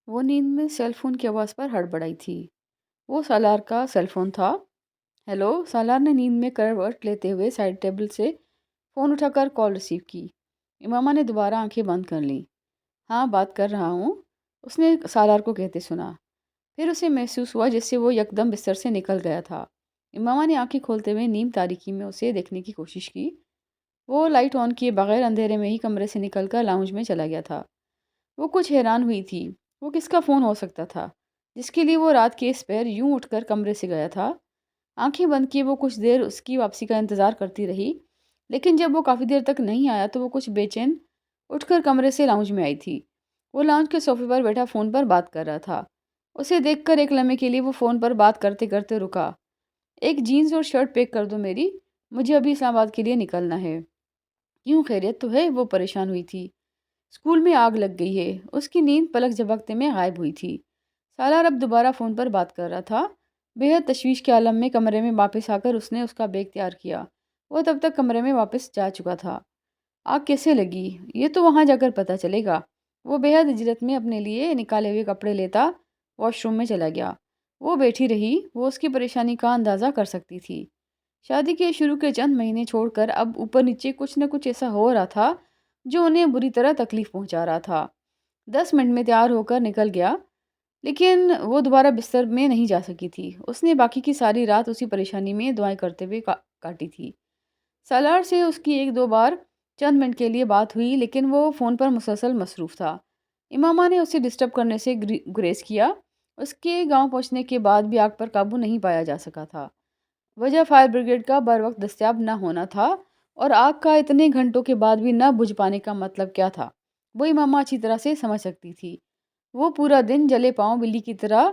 وہ نیند میں سیل فون کی آواز پر ہڑبڑائی تھی۔ وہ سالار کا سیل فون تھا۔ ہیلو، سالار نے نیند میں کروٹ لیتے ہوئے سائڈ ٹیبل سے فون اٹھا کر کال ریسیو کی۔ امامہ نے دوبارہ آنکھیں بند کر لیں۔ ہاں، بات کر رہا ہوں، اس نے سالار کو کہتے سنا۔ پھر اسے محسوس ہوا جس سے وہ یکدم بستر سے نکل گیا تھا۔ امامہ نے آنکھیں کھولتے ہوئے نیم تاریکی میں اسے دیکھنے کی کوشش کی۔ وہ لائٹ آن کیے بغیر اندھیرے میں ہی کمرے سے نکل کر لاؤنج میں چلا گیا تھا۔ وہ کچھ حیران ہوئی تھی، وہ کس کا فون ہو سکتا تھا جس کے لیے وہ رات کے اس پیر یوں اٹھ کر کمرے سے گیا تھا۔ آنکھیں بند کیے وہ کچھ دیر اس کی واپسی کا انتظار کرتی رہی، لیکن جب وہ کافی دیر تک نہیں آیا تو وہ کچھ بے چین اٹھ کر کمرے سے لاؤنج میں آئی تھی۔ وہ لاؤنج کے صوفے پر بیٹھا فون پر بات کر رہا تھا۔ اسے دیکھ کر ایک لمحے کے لیے وہ فون پر بات کرتے کرتے رکا۔ ایک جینز اور شرٹ پیک کر دو میری، مجھے ابھی اسلام آباد کے لیے نکلنا ہے۔ کیوں، خیریت تو ہے؟ وہ پریشان ہوئی تھی۔ اسکول میں آگ لگ گئی ہے۔ اس کی نیند پلک جھپکتے میں غائب ہوئی تھی۔ سالار اب دوبارہ فون پر بات کر رہا تھا۔ بے حد تشویش کے عالم میں کمرے میں واپس آ کر اس نے اس کا بیگ تیار کیا۔ وہ تب تک کمرے میں واپس جا چکا تھا۔ آگ کیسے لگی یہ تو وہاں جا کر پتہ چلے گا۔ وہ بے حد جرت میں اپنے لیے نکالے ہوئے کپڑے لیتا واش روم میں چلا گیا۔ وہ بیٹھی رہی، وہ اس کی پریشانی کا اندازہ کر سکتی تھی۔ شادی کے شروع کے چند مہینے چھوڑ کر اب اوپر نیچے کچھ نہ کچھ ایسا ہو رہا تھا جو انہیں بری طرح تکلیف پہنچا رہا تھا۔ 10 منٹ میں تیار ہو کر نکل گیا، لیکن وہ دوبارہ بستر میں نہیں جا سکی تھی۔ اس نے باقی کی ساری رات اسی پریشانی میں دعائیں کرتے ہوئے کاٹی تھی۔ سالار سے اس کی ایک دو بار چند منٹ کے لیے بات ہوئی، لیکن وہ فون پر مسلسل مصروف تھا۔ امامہ نے اسے ڈسٹرب کرنے سے گریز کیا۔ اس کے گاؤں پہنچنے کے بعد بھی آگ پر قابو نہیں پایا جا سکا تھا۔ وجہ فائر بریگیڈ کا بر وقت دستیاب نہ ہونا تھا، اور آگ کا اتنے گھنٹوں کے بعد بھی نہ بجھ پانے کا مطلب کیا تھا وہ امامہ اچھی طرح سے سمجھ سکتی تھی۔ وہ پورا دن جلے پاؤں بلی کی طرح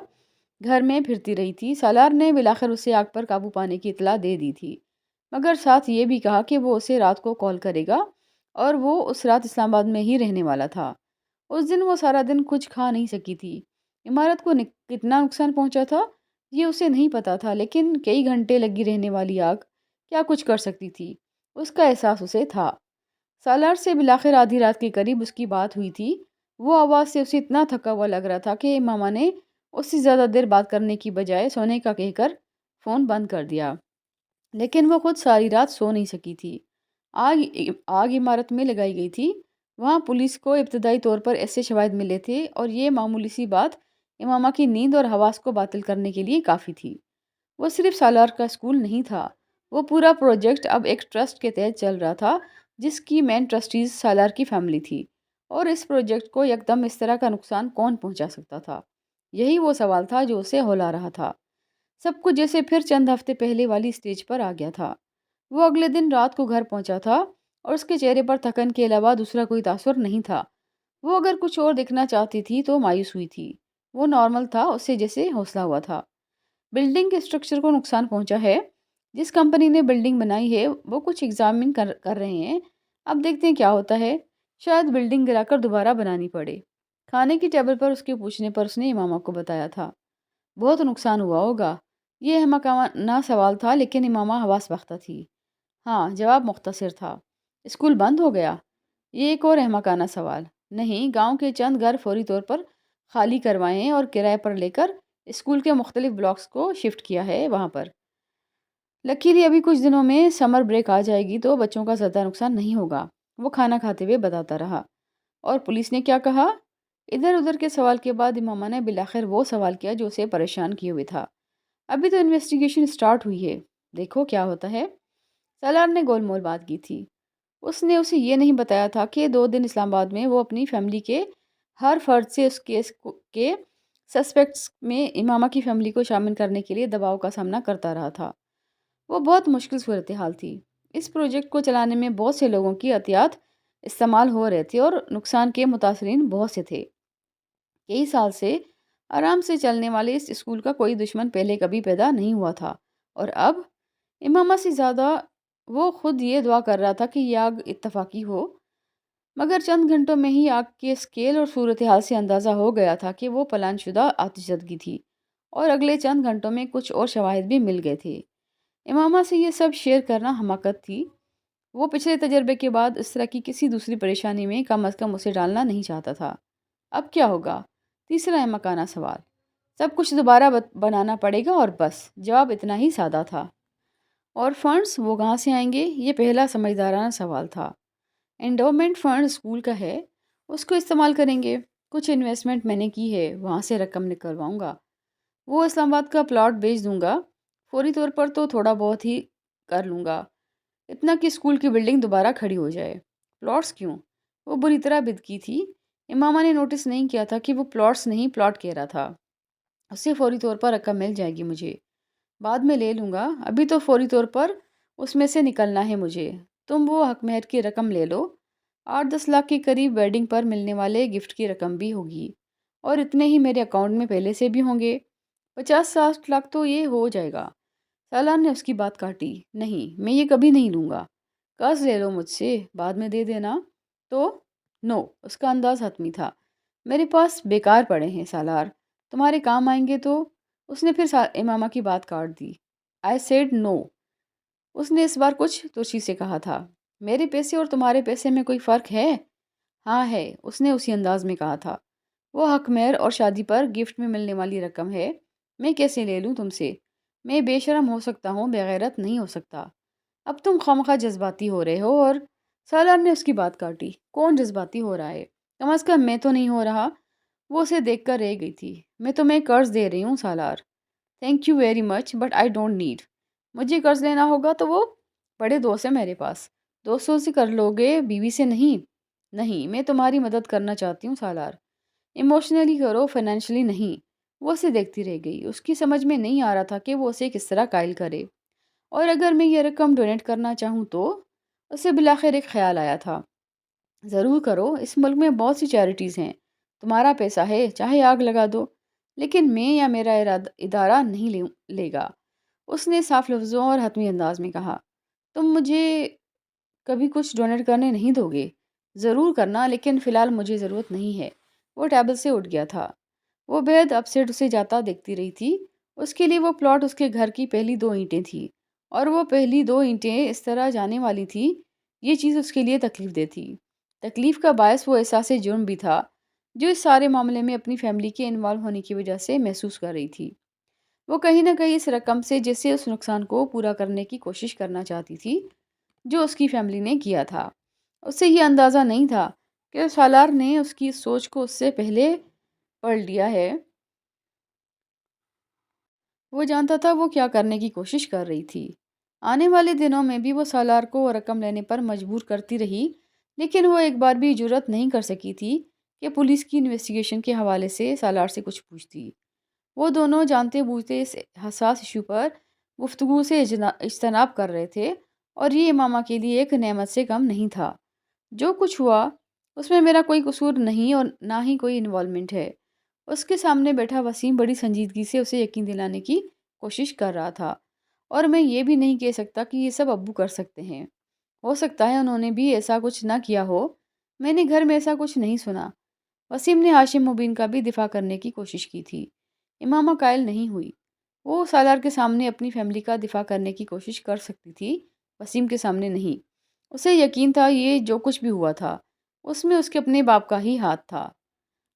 گھر میں پھرتی رہی تھی۔ سالار نے بالآخر اسے آگ پر قابو پانے کی اطلاع دے دی تھی، مگر ساتھ یہ بھی کہا کہ وہ اسے رات کو کال کرے گا، اور وہ اس رات اسلام آباد میں ہی رہنے والا تھا۔ اس دن وہ سارا دن کچھ کھا نہیں سکی تھی۔ عمارت کو کتنا نقصان پہنچا تھا یہ اسے نہیں پتا تھا، لیکن کئی گھنٹے لگی رہنے والی آگ کیا کچھ کر سکتی تھی، اس کا احساس اسے تھا۔ سالار سے بالآخر آدھی رات کے قریب اس کی بات ہوئی تھی۔ وہ آواز سے اسے اتنا تھکا ہوا لگ رہا تھا کہ ماما نے اس سے زیادہ دیر بات کرنے کی بجائے سونے کا کہہ کر فون بند کر دیا، لیکن وہ خود ساری رات سو نہیں سکی تھی۔ آگ عمارت میں لگائی گئی تھی۔ وہاں پولیس کو ابتدائی طور پر ایسے شواہد ملے تھے، اور یہ معمولی سی بات امامہ کی نیند اور حواس کو باطل کرنے کے لیے کافی تھی۔ وہ صرف سالار کا اسکول نہیں تھا، وہ پورا پروجیکٹ اب ایک ٹرسٹ کے تحت چل رہا تھا جس کی مین ٹرسٹیز سالار کی فیملی تھی۔ اور اس پروجیکٹ کو یکدم اس طرح کا نقصان کون پہنچا سکتا تھا؟ یہی وہ سوال تھا جو اسے ہلا رہا تھا۔ سب کچھ جیسے پھر چند ہفتے پہلے والی سٹیج پر آ گیا تھا۔ وہ اگلے دن رات کو گھر پہنچا تھا، اور اس کے چہرے پر تھکن کے علاوہ دوسرا کوئی تاثر نہیں تھا۔ وہ اگر کچھ اور دکھنا چاہتی تھی تو مایوس ہوئی تھی۔ وہ نارمل تھا، اسے جیسے حوصلہ ہوا تھا۔ بلڈنگ کے اسٹرکچر کو نقصان پہنچا ہے۔ جس کمپنی نے بلڈنگ بنائی ہے وہ کچھ ایگزامن کر رہے ہیں۔ اب دیکھتے ہیں کیا ہوتا ہے، شاید بلڈنگ گرا کر دوبارہ بنانی پڑے۔ کھانے کی ٹیبل پر اس کے پوچھنے پر اس نے امامہ کو بتایا تھا۔ بہت نقصان ہوا ہوگا۔ یہ احمقانہ سوال تھا، لیکن امامہ حواس باختہ تھی۔ ہاں، جواب مختصر تھا۔ اسکول بند ہو گیا؟ یہ ایک اور احمقانہ سوال۔ نہیں، گاؤں کے چند گھر فوری طور پر خالی کروائے ہیں اور کرائے پر لے کر اسکول کے مختلف بلاکس کو شفٹ کیا ہے وہاں پر۔ لکیلی ابھی کچھ دنوں میں سمر بریک آ جائے گی تو بچوں کا زیادہ نقصان نہیں ہوگا، وہ کھانا کھاتے ہوئے بتاتا رہا۔ اور پولیس نے کیا کہا؟ ادھر ادھر کے سوال کے بعد امامہ نے بالآخر وہ سوال کیا جو اسے پریشان کیے ہوئے تھا۔ ابھی تو انویسٹیگیشن سٹارٹ ہوئی ہے، دیکھو کیا ہوتا ہے۔ سالار نے گول مول بات کی تھی۔ اس نے اسے یہ نہیں بتایا تھا کہ 2 دن اسلام آباد میں وہ اپنی فیملی کے ہر فرد سے اس کیس کے سسپیکٹس میں امامہ کی فیملی کو شامل کرنے کے لیے دباؤ کا سامنا کرتا رہا تھا۔ وہ بہت مشکل صورتحال تھی۔ اس پروجیکٹ کو چلانے میں بہت سے لوگوں کی عطیات استعمال ہو رہے تھے، اور نقصان کے متاثرین بہت سے تھے۔ کئی سال سے آرام سے چلنے والے اس اسکول کا کوئی دشمن پہلے کبھی پیدا نہیں ہوا تھا، اور اب امامہ سے زیادہ وہ خود یہ دعا کر رہا تھا کہ یہ آگ اتفاقی ہو۔ مگر چند گھنٹوں میں ہی آگ کے اسکیل اور صورتحال سے اندازہ ہو گیا تھا کہ وہ پلان شدہ آتش زدگی تھی، اور اگلے چند گھنٹوں میں کچھ اور شواہد بھی مل گئے تھے۔ امامہ سے یہ سب شیئر کرنا حماقت تھی۔ وہ پچھلے تجربے کے بعد اس طرح کی کسی دوسری پریشانی میں کم از کم اسے ڈالنا نہیں چاہتا تھا۔ اب کیا ہوگا؟ تیسرا احمقانہ سوال: سب کچھ دوبارہ بنانا پڑے گا اور بس؟ جواب اتنا ہی سادہ تھا۔ اور فنڈز وہ کہاں سے آئیں گے؟ یہ پہلا سمجھدارانہ سوال تھا۔ انڈومنٹ فنڈ اسکول کا ہے، اس کو استعمال کریں گے۔ کچھ انویسٹمنٹ میں نے کی ہے، وہاں سے رقم نکلواؤں گا۔ وہ اسلام آباد کا پلاٹ بیچ دوں گا۔ فوری طور پر تو تھوڑا بہت ہی کر لوں گا، اتنا کہ اسکول کی بلڈنگ دوبارہ کھڑی ہو جائے۔ پلاٹس کیوں؟ وہ بری طرح بدکی تھی۔ امامہ نے نوٹس نہیں کیا تھا کہ وہ پلاٹس نہیں پلاٹ کہہ رہا تھا۔ اس سے فوری طور پر رقم مل جائے گی مجھے، بعد میں لے لوں گا، ابھی تو فوری طور پر اس میں سے نکلنا ہے مجھے۔ تم وہ حق مہر کی رقم لے لو، 8-10 لاکھ کے قریب ویڈنگ پر ملنے والے گفٹ کی رقم بھی ہوگی، اور اتنے ہی میرے اکاؤنٹ میں پہلے سے بھی ہوں گے۔ 50-60 لاکھ تو یہ ہو جائے گا۔ سالار نے اس کی بات کاٹی۔ نہیں، میں یہ کبھی نہیں لوں گا۔ قرض لے لو مجھ سے، بعد میں دے دینا۔ تو نو، اس کا انداز حتمی تھا۔ میرے پاس بیکار پڑے ہیں سالار، تمہارے کام آئیں گے تو۔ اس نے پھر امامہ کی بات کاٹ دی۔ I said no. اس نے اس بار کچھ ترشی سے کہا تھا۔ میرے پیسے اور تمہارے پیسے میں کوئی فرق ہے؟ ہاں ہے، اس نے اسی انداز میں کہا تھا۔ وہ حق مہر اور شادی پر گفٹ میں ملنے والی رقم ہے، میں کیسے لے لوں تم سے؟ میں بے شرم ہو سکتا ہوں، بغیرت نہیں ہو سکتا۔ اب تم خوامخواہ جذباتی ہو رہے ہو۔ اور سالار نے اس کی بات کاٹی۔ کون جذباتی ہو رہا ہے؟ کم از کم میں تو نہیں ہو رہا۔ وہ اسے دیکھ کر رہ گئی تھی۔ میں تمہیں قرض دے رہی ہوں Salar. Thank you very much but I don't need. مجھے قرض لینا ہوگا تو وہ بڑے دوست ہیں میرے پاس، دوستوں سے کر لو گے، بیوی سے نہیں۔ نہیں، میں تمہاری مدد کرنا چاہتی ہوں سالار، ایموشنلی کرو، فائنینشلی نہیں۔ وہ اسے دیکھتی رہ گئی۔ اس کی سمجھ میں نہیں آ رہا تھا کہ وہ اسے کس طرح قائل کرے، اور اگر میں یہ رقم ڈونیٹ کرنا چاہوں تو؟ اسے بلاخر ایک خیال آیا تھا۔ ضرور کرو، اس ملک میں بہت سی چیریٹیز ہیں، تمہارا پیسہ ہے، چاہے آگ لگا دو، لیکن میں یا میرا ادارہ نہیں لے گا۔ اس نے صاف لفظوں اور حتمی انداز میں کہا۔ تم مجھے کبھی کچھ ڈونیٹ کرنے نہیں دو گے؟ ضرور کرنا، لیکن فی الحال مجھے ضرورت نہیں ہے۔ وہ ٹیبل سے اٹھ گیا تھا۔ وہ بےحد اپسیٹ اسے جاتا دیکھتی رہی تھی۔ اس کے لیے وہ پلاٹ اس کے گھر کی پہلی 2 اینٹیں تھیں، اور وہ پہلی 2 اینٹیں اس طرح جانے والی تھی، یہ چیز اس کے لیے تکلیف دہ تھی۔ تکلیف کا باعث وہ احساس جرم بھی تھا جو اس سارے معاملے میں اپنی فیملی کے انوالو ہونے کی وجہ سے محسوس کر رہی تھی۔ وہ کہیں نہ کہیں اس رقم سے جیسے اس نقصان کو پورا کرنے کی کوشش کرنا چاہتی تھی جو اس کی فیملی نے کیا تھا۔ اس سے یہ اندازہ نہیں تھا کہ سالار نے اس کی سوچ کو اس سے پہلے پڑھ لیا ہے۔ وہ جانتا تھا وہ کیا کرنے کی کوشش کر رہی تھی۔ آنے والے دنوں میں بھی وہ سالار کو رقم لینے پر مجبور کرتی رہی، لیکن وہ ایک بار بھی جرأت نہیں کر سکی تھی کہ پولیس کی انویسٹیگیشن کے حوالے سے سالار سے کچھ پوچھتی۔ وہ دونوں جانتے بوجھتے اس حساس ایشو پر گفتگو سے اجتناب کر رہے تھے، اور یہ امامہ کے لیے ایک نعمت سے کم نہیں تھا۔ جو کچھ ہوا اس میں میرا کوئی قصور نہیں اور نہ ہی کوئی انوالومنٹ ہے۔ اس کے سامنے بیٹھا وسیم بڑی سنجیدگی سے اسے یقین دلانے کی کوشش کر رہا تھا۔ اور میں یہ بھی نہیں کہہ سکتا کہ یہ سب ابو کر سکتے ہیں، ہو سکتا ہے انہوں نے بھی ایسا کچھ نہ کیا ہو، میں نے گھر میں ایسا کچھ نہیں سنا۔ وسیم نے ہاشم مبین کا بھی دفاع کرنے کی کوشش کی تھی۔ امامہ قائل نہیں ہوئی۔ وہ سالار کے سامنے اپنی فیملی کا دفاع کرنے کی کوشش کر سکتی تھی، وسیم کے سامنے نہیں۔ اسے یقین تھا یہ جو کچھ بھی ہوا تھا اس میں اس کے اپنے باپ کا ہی ہاتھ تھا۔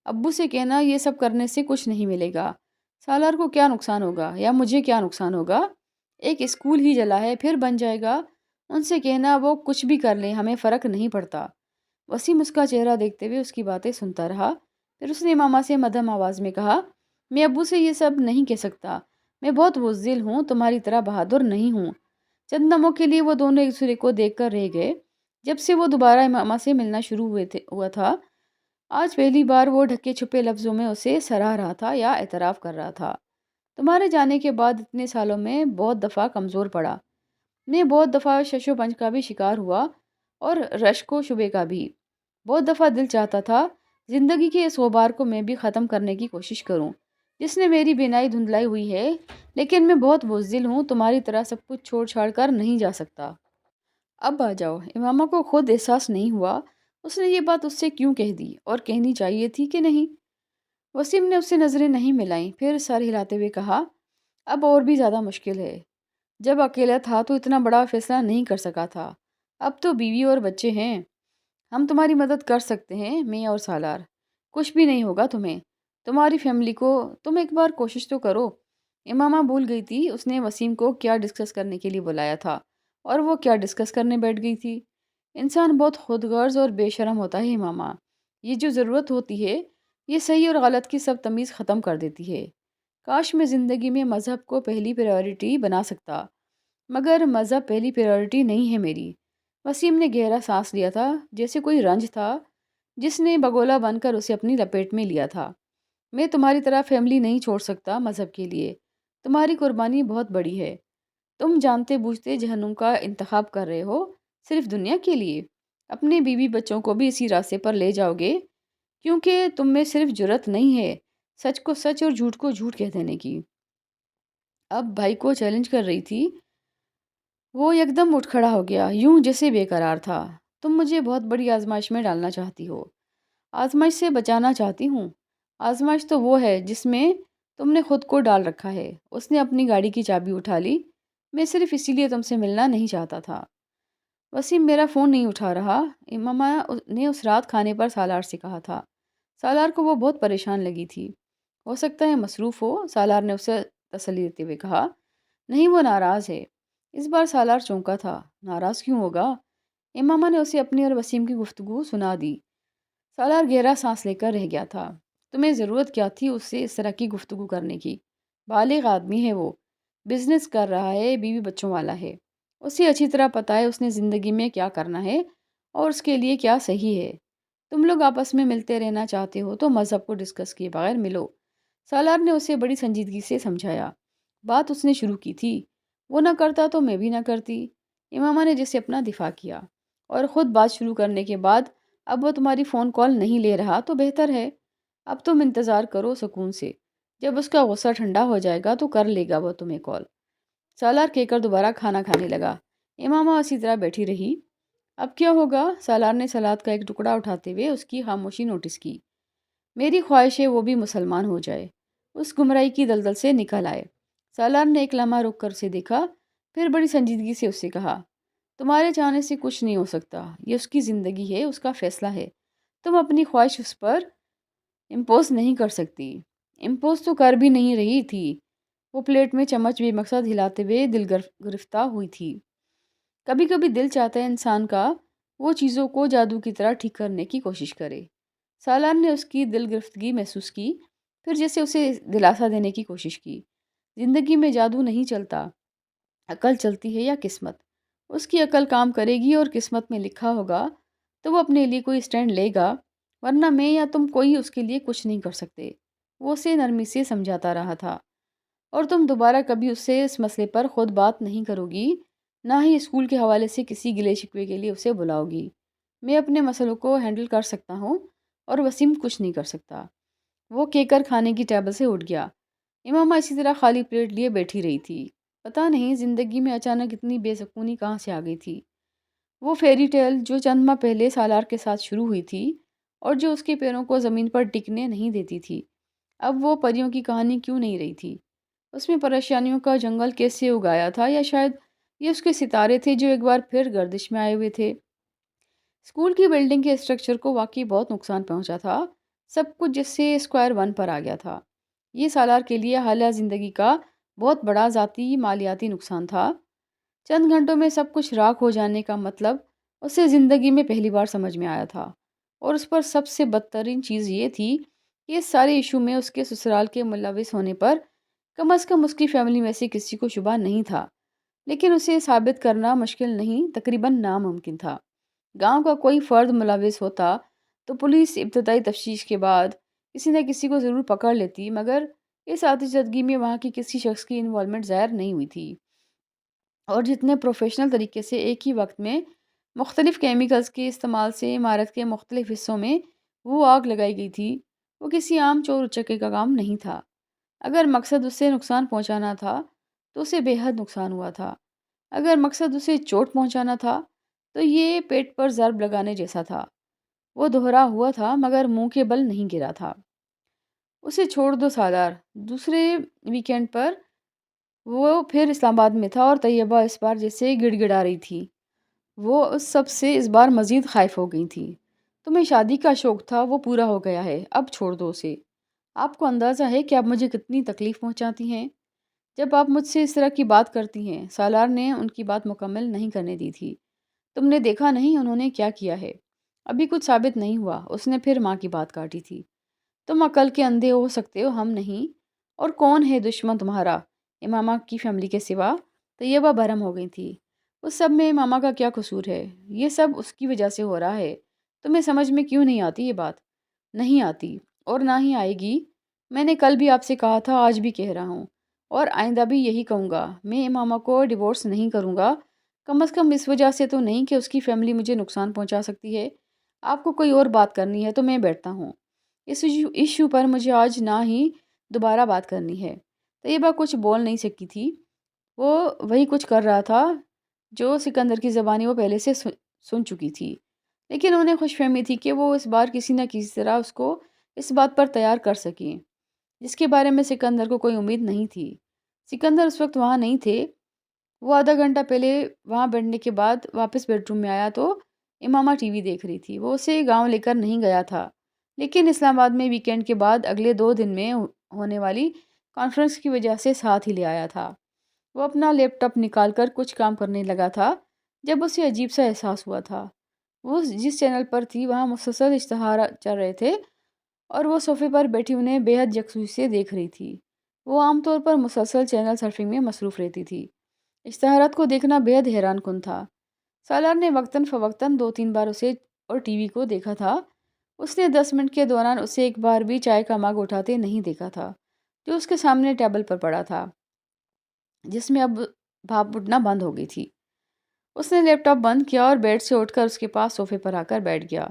ابو سے کہنا یہ سب کرنے سے کچھ نہیں ملے گا، سالار کو کیا نقصان ہوگا یا مجھے کیا نقصان ہوگا؟ ایک اسکول ہی جلا ہے، پھر بن جائے گا۔ ان سے کہنا وہ کچھ بھی کر لیں، ہمیں فرق نہیں پڑتا۔ وسیم اس کا چہرہ دیکھتے ہوئے اس کی باتیں سنتا رہا۔ پھر اس نے امامہ سے مدھم آواز میں کہا، میں ابو سے یہ سب نہیں کہہ سکتا، میں بہت بزدل ہوں، تمہاری طرح بہادر نہیں ہوں۔ چند لمحوں کے لیے وہ دونوں ایک دوسرے کو دیکھ کر رہ گئے۔ جب سے وہ دوبارہ امامہ سے ملنا شروع ہوا تھا، آج پہلی بار وہ ڈھکے چھپے لفظوں میں اسے سراہ رہا تھا یا اعتراف کر رہا تھا۔ تمہارے جانے کے بعد اتنے سالوں میں بہت دفعہ کمزور پڑا، میں بہت دفعہ شش و پنج کا بھی شکار ہوا، اور رشک و شبے کا بھی۔ بہت دفعہ دل چاہتا تھا زندگی کے اس غبار کو میں بھی ختم کرنے کی کوشش کروں جس نے میری بینائی دھندلائی ہوئی ہے، لیکن میں بہت بزدل ہوں، تمہاری طرح سب کچھ چھوڑ چھاڑ کر نہیں جا سکتا۔ اب آ جاؤ۔ امامہ کو خود احساس نہیں ہوا اس نے یہ بات اس سے کیوں کہہ دی، اور کہنی چاہیے تھی کہ نہیں۔ وسیم نے اس سے نظریں نہیں ملائیں، پھر سر ہلاتے ہوئے کہا، اب اور بھی زیادہ مشکل ہے۔ جب اکیلا تھا تو اتنا بڑا فیصلہ نہیں کر سکا تھا، اب تو بیوی اور بچے ہیں۔ ہم تمہاری مدد کر سکتے ہیں، میں اور سالار۔ کچھ بھی نہیں ہوگا تمہیں، تمہاری فیملی کو تم ایک بار کوشش تو کرو۔ امامہ بھول گئی تھی اس نے وسیم کو کیا ڈسکس کرنے کے لیے بلایا تھا اور وہ کیا ڈسکس کرنے بیٹھ گئی تھی۔ انسان بہت خود غرض اور بے شرم ہوتا ہے امامہ۔ یہ جو ضرورت ہوتی ہے یہ صحیح اور غلط کی سب تمیز ختم کر دیتی ہے۔ کاش میں زندگی میں مذہب کو پہلی پریورٹی بنا سکتا، مگر مذہب پہلی پریورٹی نہیں ہے میری۔ وسیم نے گہرا سانس لیا تھا، جیسے کوئی رنج تھا جس نے بگولا بن کر اسے اپنی لپیٹ میں لیا تھا۔ میں تمہاری طرح فیملی نہیں چھوڑ سکتا مذہب کے لیے، تمہاری قربانی بہت بڑی ہے۔ تم جانتے بوجھتے جہنم کا انتخاب کر رہے ہو صرف دنیا کے لیے، اپنے بیوی بچوں کو بھی اسی راستے پر لے جاؤ گے، کیونکہ تم میں صرف جرت نہیں ہے سچ کو سچ اور جھوٹ کو جھوٹ کہہ دینے کی۔ اب بھائی کو چیلنج کر رہی تھی۔ وہ یکدم اٹھ کھڑا ہو گیا، یوں جیسے بے قرار تھا۔ تم مجھے بہت بڑی آزمائش میں ڈالنا چاہتی ہو۔ آزمائش سے بچانا چاہتی ہوں؟ آزمائش تو وہ ہے جس میں تم نے خود کو ڈال رکھا ہے۔ اس نے اپنی گاڑی کی چابی اٹھا لی۔ میں صرف اسی لیے تم سے ملنا نہیں چاہتا تھا۔ وسیم میرا فون نہیں اٹھا رہا، امامہ نے اس رات کھانے پر سالار سے کہا تھا۔ سالار کو وہ بہت پریشان لگی تھی۔ ہو سکتا ہے مصروف ہو، سالار نے اسے تسلی دیتے ہوئے کہا۔ نہیں، وہ ناراض ہے۔ اس بار سالار چونکا تھا۔ ناراض کیوں ہوگا؟ امامہ نے اسے اپنی اور وسیم کی گفتگو سنا دی۔ سالار گہرا سانس لے کر رہ گیا تھا۔ تمہیں ضرورت کیا تھی اس سے اس طرح کی گفتگو کرنے کی؟ بالغ آدمی ہے وہ، بزنس کر رہا ہے، بیوی بچوں والا ہے۔ اسے اچھی طرح پتہ ہے اس نے زندگی میں کیا کرنا ہے اور اس کے لیے کیا صحیح ہے۔ تم لوگ آپس میں ملتے رہنا چاہتے ہو تو مذہب کو ڈسکس کیے بغیر ملو۔ سالار نے اسے بڑی سنجیدگی سے سمجھایا۔ بات اس نے شروع کی تھی، وہ نہ کرتا تو میں بھی نہ کرتی۔ امامہ نے جیسے اپنا دفاع کیا۔ اور خود بات شروع کرنے کے بعد اب وہ تمہاری فون کال نہیں لے رہا تو بہتر ہے۔ اب تم انتظار کرو سکون سے، جب اس کا غصہ ٹھنڈا ہو جائے گا تو کر لے گا وہ تمہیں کال۔ سالار کہہ کر دوبارہ کھانا کھانے لگا۔ امامہ اسی طرح بیٹھی رہی۔ اب کیا ہوگا؟ سالار نے سلاد کا ایک ٹکڑا اٹھاتے ہوئے اس کی خاموشی نوٹس کی۔ میری خواہش ہے وہ بھی مسلمان ہو جائے، اس گمراہی کی دلدل سے نکل آئے۔ سالار نے ایک لمحہ رک کر اسے دیکھا، پھر بڑی سنجیدگی سے اس سے کہا، تمہارے چاہنے سے کچھ نہیں ہو سکتا، یہ اس کی زندگی ہے، اس کا فیصلہ ہے۔ تم اپنی خواہش اس پر امپوز نہیں کر سکتی۔ امپوز تو کر بھی نہیں رہی تھی۔ وہ پلیٹ میں چمچ بے مقصد ہلاتے ہوئے دل گرفتہ ہوئی تھی۔ کبھی کبھی دل چاہتا ہے انسان کا وہ چیزوں کو جادو کی طرح ٹھیک کرنے کی کوشش کرے۔ سالار نے اس کی دل گرفتگی محسوس کی، پھر جیسے اسے دلاسا دینے کی کوشش کی۔ زندگی میں جادو نہیں چلتا، عقل چلتی ہے یا قسمت۔ اس کی عقل کام کرے گی اور قسمت میں لکھا ہوگا تو وہ اپنے لیے کوئی سٹینڈ لے گا، ورنہ میں یا تم کوئی اس کے لیے کچھ نہیں کر سکتے۔ وہ اسے نرمی سے سمجھاتا رہا تھا۔ اور تم دوبارہ کبھی اس سے اس مسئلے پر خود بات نہیں کرو گی، نہ ہی اسکول کے حوالے سے کسی گلے شکوے کے لیے اسے بلاؤ گی۔ میں اپنے مسئلوں کو ہینڈل کر سکتا ہوں اور وسیم کچھ نہیں کر سکتا۔ وہ کہہ کر کھانے کی ٹیبل سے اٹھ گیا۔ امامہ اسی طرح خالی پلیٹ لیے بیٹھی رہی تھی۔ پتہ نہیں زندگی میں اچانک اتنی بے سکونی کہاں سے آ گئی تھی۔ وہ فیری ٹیل جو چند ماہ پہلے سالار کے ساتھ شروع ہوئی تھی اور جو اس کے پیروں کو زمین پر ٹکنے نہیں دیتی تھی، اب وہ پریوں کی کہانی کیوں نہیں رہی تھی؟ اس میں پریشانیوں کا جنگل کیسے اگایا تھا، یا شاید یہ اس کے ستارے تھے جو ایک بار پھر گردش میں آئے ہوئے تھے۔ اسکول کی بلڈنگ کے اسٹرکچر کو واقعی بہت نقصان پہنچا تھا، سب کچھ جس سے اسکوائر ون پر آ گیا تھا۔ یہ سالار کے لیے حالیہ زندگی کا بہت بڑا ذاتی مالیاتی نقصان تھا۔ چند گھنٹوں میں سب کچھ راکھ ہو جانے کا مطلب اسے زندگی میں پہلی بار سمجھ میں آیا تھا، اور اس پر سب سے بدترین چیز یہ تھی کہ اس سارے ایشو میں اس کے سسرال کے ملوث ہونے پر کم از کم اس کی فیملی میں سے کسی کو شبہ نہیں تھا، لیکن اسے ثابت کرنا مشکل نہیں، تقریباً ناممکن تھا۔ گاؤں کا کوئی فرد ملوث ہوتا تو پولیس ابتدائی تفتیش کے بعد کسی نہ کسی کو ضرور پکڑ لیتی، مگر اس آتشزدگی میں وہاں کی کسی شخص کی انوالومنٹ ظاہر نہیں ہوئی تھی۔ اور جتنے پروفیشنل طریقے سے ایک ہی وقت میں مختلف کیمیکلز کے استعمال سے عمارت کے مختلف حصوں میں وہ آگ لگائی گئی تھی، وہ کسی عام چور اچکے کا کام نہیں تھا۔ اگر مقصد اسے نقصان پہنچانا تھا تو اسے بے حد نقصان ہوا تھا، اگر مقصد اسے چوٹ پہنچانا تھا تو یہ پیٹ پر ضرب لگانے جیسا تھا۔ وہ دہرا ہوا تھا مگر منہ کے بل نہیں گرا تھا۔ اسے چھوڑ دو سالار۔ دوسرے ویکینڈ پر وہ پھر اسلام آباد میں تھا اور طیبہ اس بار جیسے گڑ گڑا رہی تھی۔ وہ اس سب سے اس بار مزید خائف ہو گئی تھی۔ تمہیں شادی کا شوق تھا، وہ پورا ہو گیا ہے، اب چھوڑ دو اسے۔ آپ کو اندازہ ہے کہ آپ مجھے کتنی تکلیف پہنچاتی ہیں جب آپ مجھ سے اس طرح کی بات کرتی ہیں؟ سالار نے ان کی بات مکمل نہیں کرنے دی تھی۔ تم نے دیکھا نہیں انہوں نے کیا کیا ہے؟ ابھی کچھ ثابت نہیں ہوا، اس نے پھر ماں کی بات کاٹی تھی۔ تم عقل کے اندھے ہو سکتے ہو، ہم نہیں۔ اور کون ہے دشمن تمہارا امامہ کی فیملی کے سوا؟ طیبہ برہم ہو گئی تھی۔ اس سب میں امامہ کا کیا قصور ہے؟ یہ سب اس کی وجہ سے ہو رہا ہے۔ تمہیں سمجھ میں کیوں نہیں آتی یہ بات؟ نہیں آتی، اور نہ ہی آئے گی۔ میں نے کل بھی آپ سے کہا تھا، آج بھی کہہ رہا ہوں، اور آئندہ بھی یہی کہوں گا، میں امامہ کو ڈیورس نہیں کروں گا۔ کم از کم اس وجہ سے تو نہیں کہ اس کی فیملی مجھے نقصان پہنچا سکتی ہے۔ آپ کو کوئی اور بات کرنی ہے تو میں بیٹھتا ہوں۔ اس ایشو پر مجھے آج نہ ہی دوبارہ بات کرنی ہے۔ طیبہ کچھ بول نہیں سکی تھی۔ وہ وہی کچھ کر رہا تھا جو سکندر کی زبانی وہ پہلے سے سن چکی تھی، لیکن انہیں خوش فہمی تھی کہ وہ اس بار کسی نہ کسی طرح اس کو اس بات پر تیار کر سکیں جس کے بارے میں سکندر کو کوئی امید نہیں تھی۔ سکندر اس وقت وہاں نہیں تھے۔ وہ آدھا گھنٹہ پہلے وہاں بیٹھنے کے بعد واپس بیڈ روم میں آیا تو امامہ ٹی وی دیکھ رہی تھی۔ وہ اسے گاؤں لے کر نہیں گیا تھا، لیکن اسلام آباد میں ویکینڈ کے بعد اگلے 2 دن میں ہونے والی کانفرنس کی وجہ سے ساتھ ہی لے آیا تھا۔ وہ اپنا لیپ ٹاپ نکال کر کچھ کام کرنے لگا تھا جب اسے عجیب سا احساس ہوا تھا۔ وہ جس چینل پر تھی وہاں مسلسل اشتہار چل رہے تھے اور وہ صوفے پر بیٹھی انہیں بے حد یکسوئی سے دیکھ رہی تھی۔ وہ عام طور پر مسلسل چینل سرفنگ میں مصروف رہتی تھی۔ اشتہارات کو دیکھنا بے حد حیران کن تھا۔ سالار نے وقتاً فوقتاً 2-3 بار اسے اور ٹی وی کو دیکھا تھا۔ اس نے 10 منٹ کے دوران اسے ایک بار بھی چائے کا مگ اٹھاتے نہیں دیکھا تھا جو اس کے سامنے ٹیبل پر پڑا تھا، جس میں اب بھاپ اٹھنا بند ہو گئی تھی۔ اس نے لیپ ٹاپ بند کیا اور بیڈ سے اٹھ کر اس کے پاس صوفے پر آ کر بیٹھ گیا۔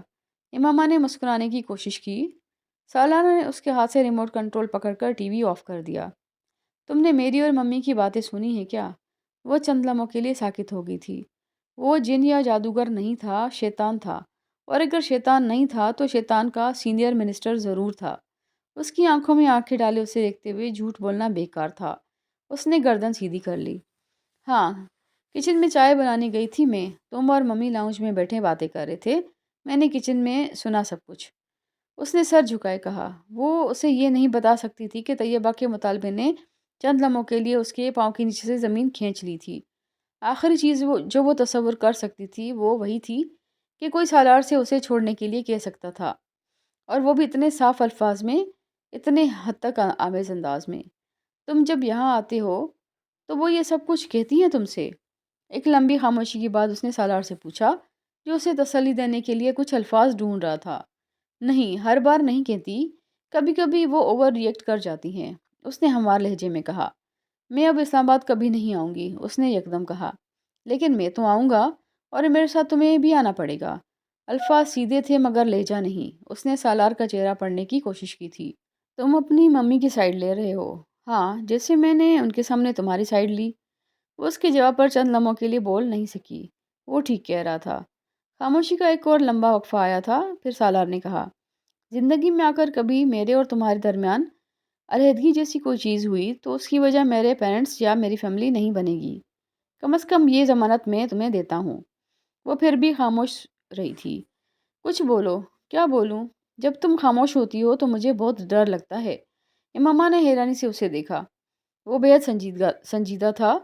امامہ نے مسکرانے کی کوشش کی۔ سالار نے اس کے ہاتھ سے ریموٹ کنٹرول پکڑ کر ٹی وی آف کر دیا۔ تم نے میری اور ممی کی باتیں سنی ہیں کیا؟ وہ چند لمحوں کے لیے ساکت ہو گئی تھی۔ وہ جن یا جادوگر نہیں تھا، شیطان تھا، اور اگر شیطان نہیں تھا تو شیطان کا سینئر منسٹر ضرور تھا۔ اس کی آنکھوں میں آنکھیں ڈالے اسے دیکھتے ہوئے جھوٹ بولنا بیکار تھا۔ اس نے گردن سیدھی کر لی۔ ہاں، کچن میں چائے بنانے گئی تھی میں۔ تم اور ممی لاؤنج میں بیٹھے باتیں کر رہے تھے۔ میں نے کچن میں سنا سب کچھ۔ اس نے سر جھکائے کہا۔ وہ اسے یہ نہیں بتا سکتی تھی کہ طیبہ کے مطالبے نے چند لمحوں کے لیے اس کے پاؤں کے نیچے سے زمین کھینچ لی تھی۔ آخری چیز جو وہ تصور کر سکتی تھی وہ وہی تھی کہ کوئی سالار سے اسے چھوڑنے کے لیے کہہ سکتا تھا، اور وہ بھی اتنے صاف الفاظ میں، اتنے حد تک آمیز انداز میں۔ تم جب یہاں آتے ہو تو وہ یہ سب کچھ کہتی ہیں تم سے؟ ایک لمبی خاموشی کے بعد اس نے سالار سے پوچھا، جو اسے تسلی دینے کے لیے کچھ الفاظ ڈھونڈ رہا تھا۔ نہیں، ہر بار نہیں کہتی، کبھی کبھی وہ اوور ریئیکٹ کر جاتی ہیں، اس نے ہموار لہجے میں کہا۔ میں اب اسلام آباد کبھی نہیں آؤں گی، اس نے یکدم کہا۔ لیکن میں تو آؤں گا، اور میرے ساتھ تمہیں بھی آنا پڑے گا۔ الفاظ سیدھے تھے مگر لہجہ نہیں۔ اس نے سالار کا چہرہ پڑھنے کی کوشش کی تھی۔ تم اپنی ممی کی سائیڈ لے رہے ہو؟ ہاں، جیسے میں نے ان کے سامنے تمہاری سائیڈ لی۔ وہ اس کے جواب پر چند لمحوں کے لیے بول نہیں سکی۔ وہ ٹھیک کہہ رہا تھا۔ خاموشی کا ایک اور لمبا وقفہ آیا تھا، پھر سالار نے کہا، زندگی میں آ کر کبھی میرے اور تمہارے درمیان علیحدگی جیسی کوئی چیز ہوئی تو اس کی وجہ میرے پیرنٹس یا میری فیملی نہیں بنے گی۔ کم از کم یہ ضمانت میں تمہیں دیتا ہوں۔ وہ پھر بھی خاموش رہی تھی۔ کچھ بولو۔ کیا بولوں؟ جب تم خاموش ہوتی ہو تو مجھے بہت ڈر لگتا ہے۔ امامہ نے حیرانی سے اسے دیکھا۔ وہ بے حد سنجیدہ تھا۔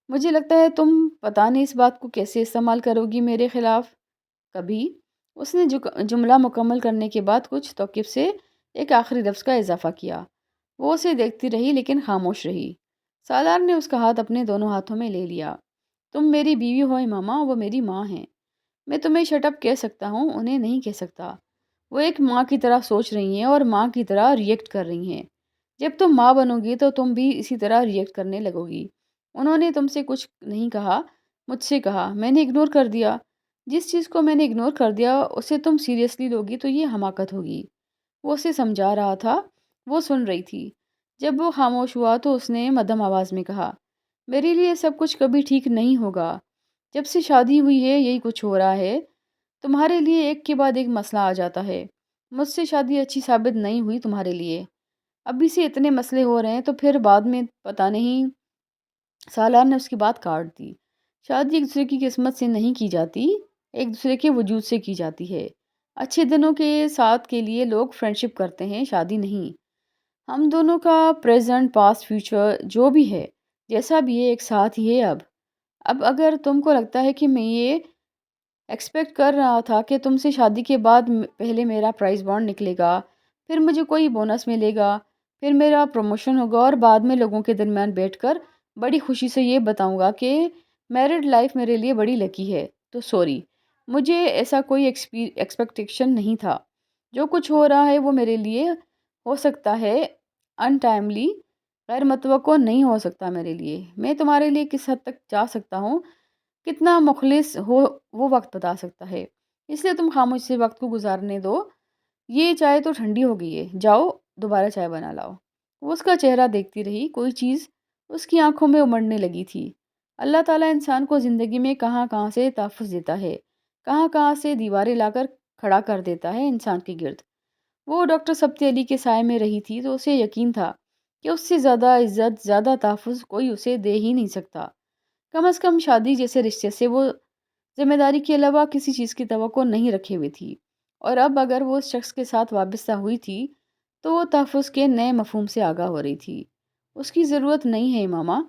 مجھے لگتا ہے تم پتہ نہیں اس بات کو کیسے استعمال کرو گی میرے خلاف کبھی۔ اس نے جملہ مکمل کرنے کے بعد کچھ توقف سے ایک آخری لفظ کا اضافہ کیا۔ وہ اسے دیکھتی رہی لیکن خاموش رہی۔ سالار نے اس کا ہاتھ اپنے دونوں ہاتھوں میں لے لیا۔ تم میری بیوی ہو امامہ، وہ میری ماں ہیں۔ میں تمہیں شٹ اپ کہہ سکتا ہوں، انہیں نہیں کہہ سکتا۔ وہ ایک ماں کی طرح سوچ رہی ہیں اور ماں کی طرح ریئیکٹ کر رہی ہیں۔ جب تم ماں بنو گی تو تم بھی اسی طرح ریئیکٹ کرنے لگو گی۔ انہوں نے تم سے کچھ نہیں کہا، مجھ سے کہا، میں نے اگنور کر دیا۔ جس چیز کو میں نے اگنور کر دیا اسے تم سیریسلی لوگی تو یہ حماقت ہوگی۔ وہ اسے سمجھا رہا تھا۔ وہ سن رہی تھی۔ جب وہ خاموش ہوا تو اس نے مدھم آواز میں کہا، میرے لیے سب کچھ کبھی ٹھیک نہیں ہوگا۔ جب سے شادی ہوئی ہے یہی کچھ ہو رہا ہے۔ تمہارے لیے ایک کے بعد ایک مسئلہ آ جاتا ہے۔ مجھ سے شادی اچھی ثابت نہیں ہوئی تمہارے لیے۔ ابھی سے اتنے مسئلے ہو رہے ہیں تو پھر بعد میں پتہ نہیں۔ سالار نے اس کی بات کاٹ دی۔ شادی ایک دوسرے کی قسمت سے نہیں کی جاتی، ایک دوسرے کے وجود سے کی جاتی ہے۔ اچھے دنوں کے ساتھ کے لیے لوگ فرینڈشپ کرتے ہیں، شادی نہیں۔ ہم دونوں کا پریزنٹ پاسٹ فیوچر جو بھی ہے، جیسا بھی ہے، ایک ساتھ ہی ہے اب اگر تم کو لگتا ہے کہ میں یہ ایکسپیکٹ کر رہا تھا کہ تم سے شادی کے بعد پہلے میرا پرائز بانڈ نکلے گا، پھر مجھے کوئی بونس ملے گا، پھر میرا پروموشن ہوگا اور بعد میں لوگوں کے درمیان بیٹھ کر بڑی خوشی سے یہ بتاؤں گا کہ میرڈ لائف میرے لیے بڑی لکی ہے، تو سوری، مجھے ایسا کوئی ایکسپیکٹیشن نہیں تھا۔ جو کچھ ہو رہا ہے وہ میرے لیے ہو سکتا ہے ان ٹائملی، غیر متوقع نہیں ہو سکتا میرے لیے۔ میں تمہارے لیے کس حد تک جا سکتا ہوں، کتنا مخلص ہو، وہ وقت بتا سکتا ہے۔ اس لیے تم خاموش سے وقت کو گزارنے دو۔ یہ چائے تو ٹھنڈی ہو گئی ہے، جاؤ دوبارہ چائے بنا لاؤ۔ وہ اس کا چہرہ دیکھتی رہی، کوئی چیز اس کی آنکھوں میں امڑنے لگی تھی۔ اللہ تعالیٰ انسان کو زندگی میں کہاں کہاں سے تحفظ دیتا ہے، کہاں کہاں سے دیواریں لا کر کھڑا کر دیتا ہے انسان کے گرد۔ وہ ڈاکٹر سبتی علی کے سائے میں رہی تھی تو اسے یقین تھا کہ اس سے زیادہ عزت، زیادہ تحفظ کوئی اسے دے ہی نہیں سکتا۔ کم از کم شادی جیسے رشتے سے وہ ذمہ داری کے علاوہ کسی چیز کی توقع نہیں رکھے ہوئی تھی، اور اب اگر وہ اس شخص کے ساتھ وابستہ ہوئی تھی تو وہ تحفظ کے نئے مفہوم سے آگاہ ہو رہی تھی۔ اس کی ضرورت نہیں ہے ماما،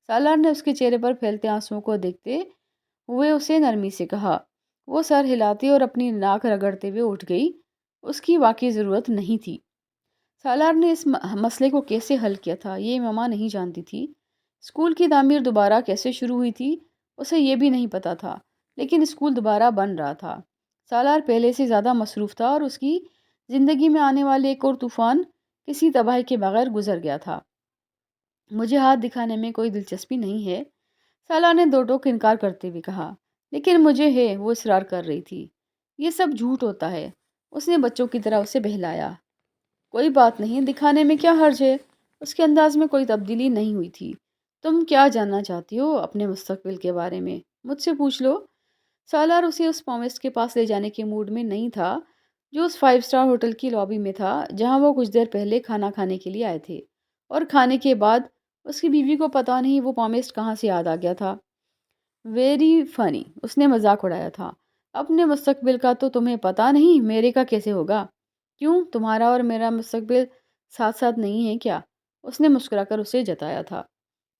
سالار نے اس کے چہرے پر پھیلتے آنسوؤں کو دیکھتے ہوئے اسے نرمی سے کہا۔ وہ سر ہلاتے اور اپنی ناک رگڑتے ہوئے اٹھ گئی۔ اس کی واقعی ضرورت نہیں تھی۔ سالار نے اس مسئلے کو کیسے حل کیا تھا یہ ماما نہیں جانتی تھی۔ اسکول کی تعمیر دوبارہ کیسے شروع ہوئی تھی اسے یہ بھی نہیں پتا تھا، لیکن اسکول دوبارہ بن رہا تھا۔ سالار پہلے سے زیادہ مصروف تھا اور اس کی زندگی میں آنے والے ایک اور طوفان کسی تباہی کے بغیر گزر گیا تھا۔ مجھے ہاتھ دکھانے میں کوئی دلچسپی نہیں ہے، سالار نے دو ٹوک انکار کرتے ہوئے کہا۔ لیکن مجھے ہے، وہ اصرار کر رہی تھی۔ یہ سب جھوٹ ہوتا ہے، اس نے بچوں کی طرح اسے بہلایا۔ کوئی بات نہیں، دکھانے میں کیا حرج ہے؟ اس کے انداز میں کوئی تبدیلی نہیں ہوئی تھی۔ تم کیا جاننا چاہتی ہو اپنے مستقبل کے بارے میں؟ مجھ سے پوچھ لو۔ سالار اسے اس پامسٹ کے پاس لے جانے کے موڈ میں نہیں تھا جو اس 5 اسٹار ہوٹل کی لابی میں تھا جہاں وہ کچھ دیر پہلے کھانا کھانے کے لیے آئے تھے، اور کھانے کے بعد اس کی بیوی کو پتہ نہیں وہ پامسٹ کہاں سے یاد آ گیا تھا۔ ویری فنی، اس نے مذاق اڑایا تھا۔ اپنے مستقبل کا تو تمہیں پتہ نہیں، میرے کا کیسے ہوگا؟ کیوں، تمہارا اور میرا مستقبل ساتھ ساتھ نہیں ہے کیا؟ اس نے مسکرا کر اسے جتایا تھا۔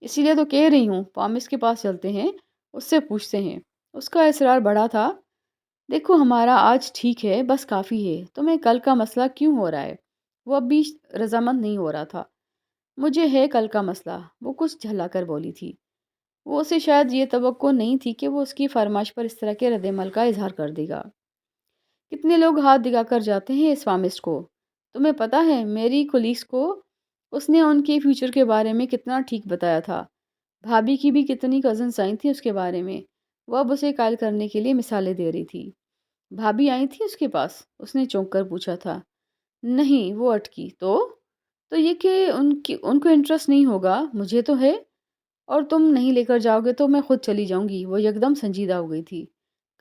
اسی لیے تو کہہ رہی ہوں، پامس کے پاس چلتے ہیں، اس سے پوچھتے ہیں۔ اس کا اصرار بڑا تھا۔ دیکھو، ہمارا آج ٹھیک ہے، بس کافی ہے، تمہیں کل کا مسئلہ کیوں ہو رہا ہے؟ وہ اب بھی رضامند نہیں ہو رہا تھا۔ مجھے ہے کل کا مسئلہ، وہ کچھ جھلا کر بولی تھی۔ وہ اسے شاید یہ توقع نہیں تھی کہ وہ اس کی فرمائش پر اس طرح کے رد عمل کا اظہار کر دے گا۔ کتنے لوگ ہاتھ دکھا کر جاتے ہیں اس فارمسٹ کو؟ تمہیں پتہ ہے میری کولیگس کو اس نے ان کے فیوچر کے بارے میں کتنا ٹھیک بتایا تھا۔ بھابھی کی بھی کتنی کزنس آئی تھیں اس کے بارے میں۔ وہ اب اسے قائل کرنے کے لیے مثالیں دے رہی تھی۔ بھابھی آئی تھی اس کے پاس؟ اس نے چونک کر پوچھا تھا۔ نہیں، وہ اٹکی۔ تو یہ کہ ان کو انٹرسٹ نہیں ہوگا، مجھے تو ہے، اور تم نہیں لے کر جاؤ گے تو میں خود چلی جاؤں گی۔ وہ یکدم سنجیدہ ہو گئی تھی۔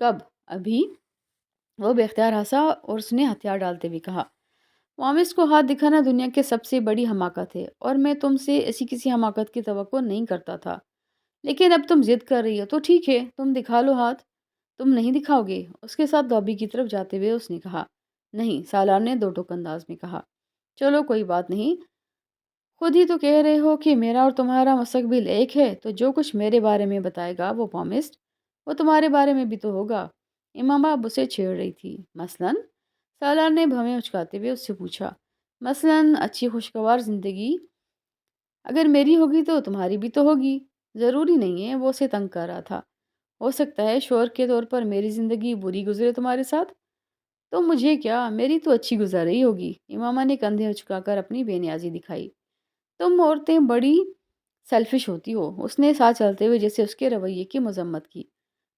کب؟ ابھی؟ وہ بے اختیار ہنسا اور اس نے ہتھیار ڈالتے ہوئے کہا، معامس کو ہاتھ دکھانا دنیا کی سب سے بڑی حماقت ہے، اور میں تم سے ایسی کسی حماقت کی توقع نہیں کرتا تھا، لیکن اب تم ضد کر رہی ہو تو ٹھیک ہے، تم دکھا لو ہاتھ۔ تم نہیں دکھاؤ گے؟ اس کے ساتھ لابی کی طرف جاتے ہوئے اس نے کہا۔ نہیں، سالار نے دو ٹوک انداز میں کہا۔ چلو کوئی بات نہیں، خود ہی تو کہہ رہے ہو کہ میرا اور تمہارا مستقبل ایک ہے، تو جو کچھ میرے بارے میں بتائے گا وہ پامسٹ، وہ تمہارے بارے میں بھی تو ہوگا۔ امامہ اب اسے چھیڑ رہی تھی۔ مثلاً؟ سالار نے بھویں اچکاتے ہوئے اس سے پوچھا۔ مثلاً اچھی خوشگوار زندگی اگر میری ہوگی تو تمہاری بھی تو ہوگی۔ ضروری نہیں ہے، وہ اسے تنگ کر رہا تھا۔ ہو سکتا ہے شوہر کے طور پر میری زندگی بری گزرے تمہارے ساتھ، تو مجھے کیا، میری تو اچھی گزر رہی ہوگی۔ امامہ نے کندھے اچکا کر اپنی بے نیازی دکھائی۔ تم عورتیں بڑی سیلفش ہوتی ہو، اس نے ساتھ چلتے ہوئے جیسے اس کے رویے کی مذمت کی۔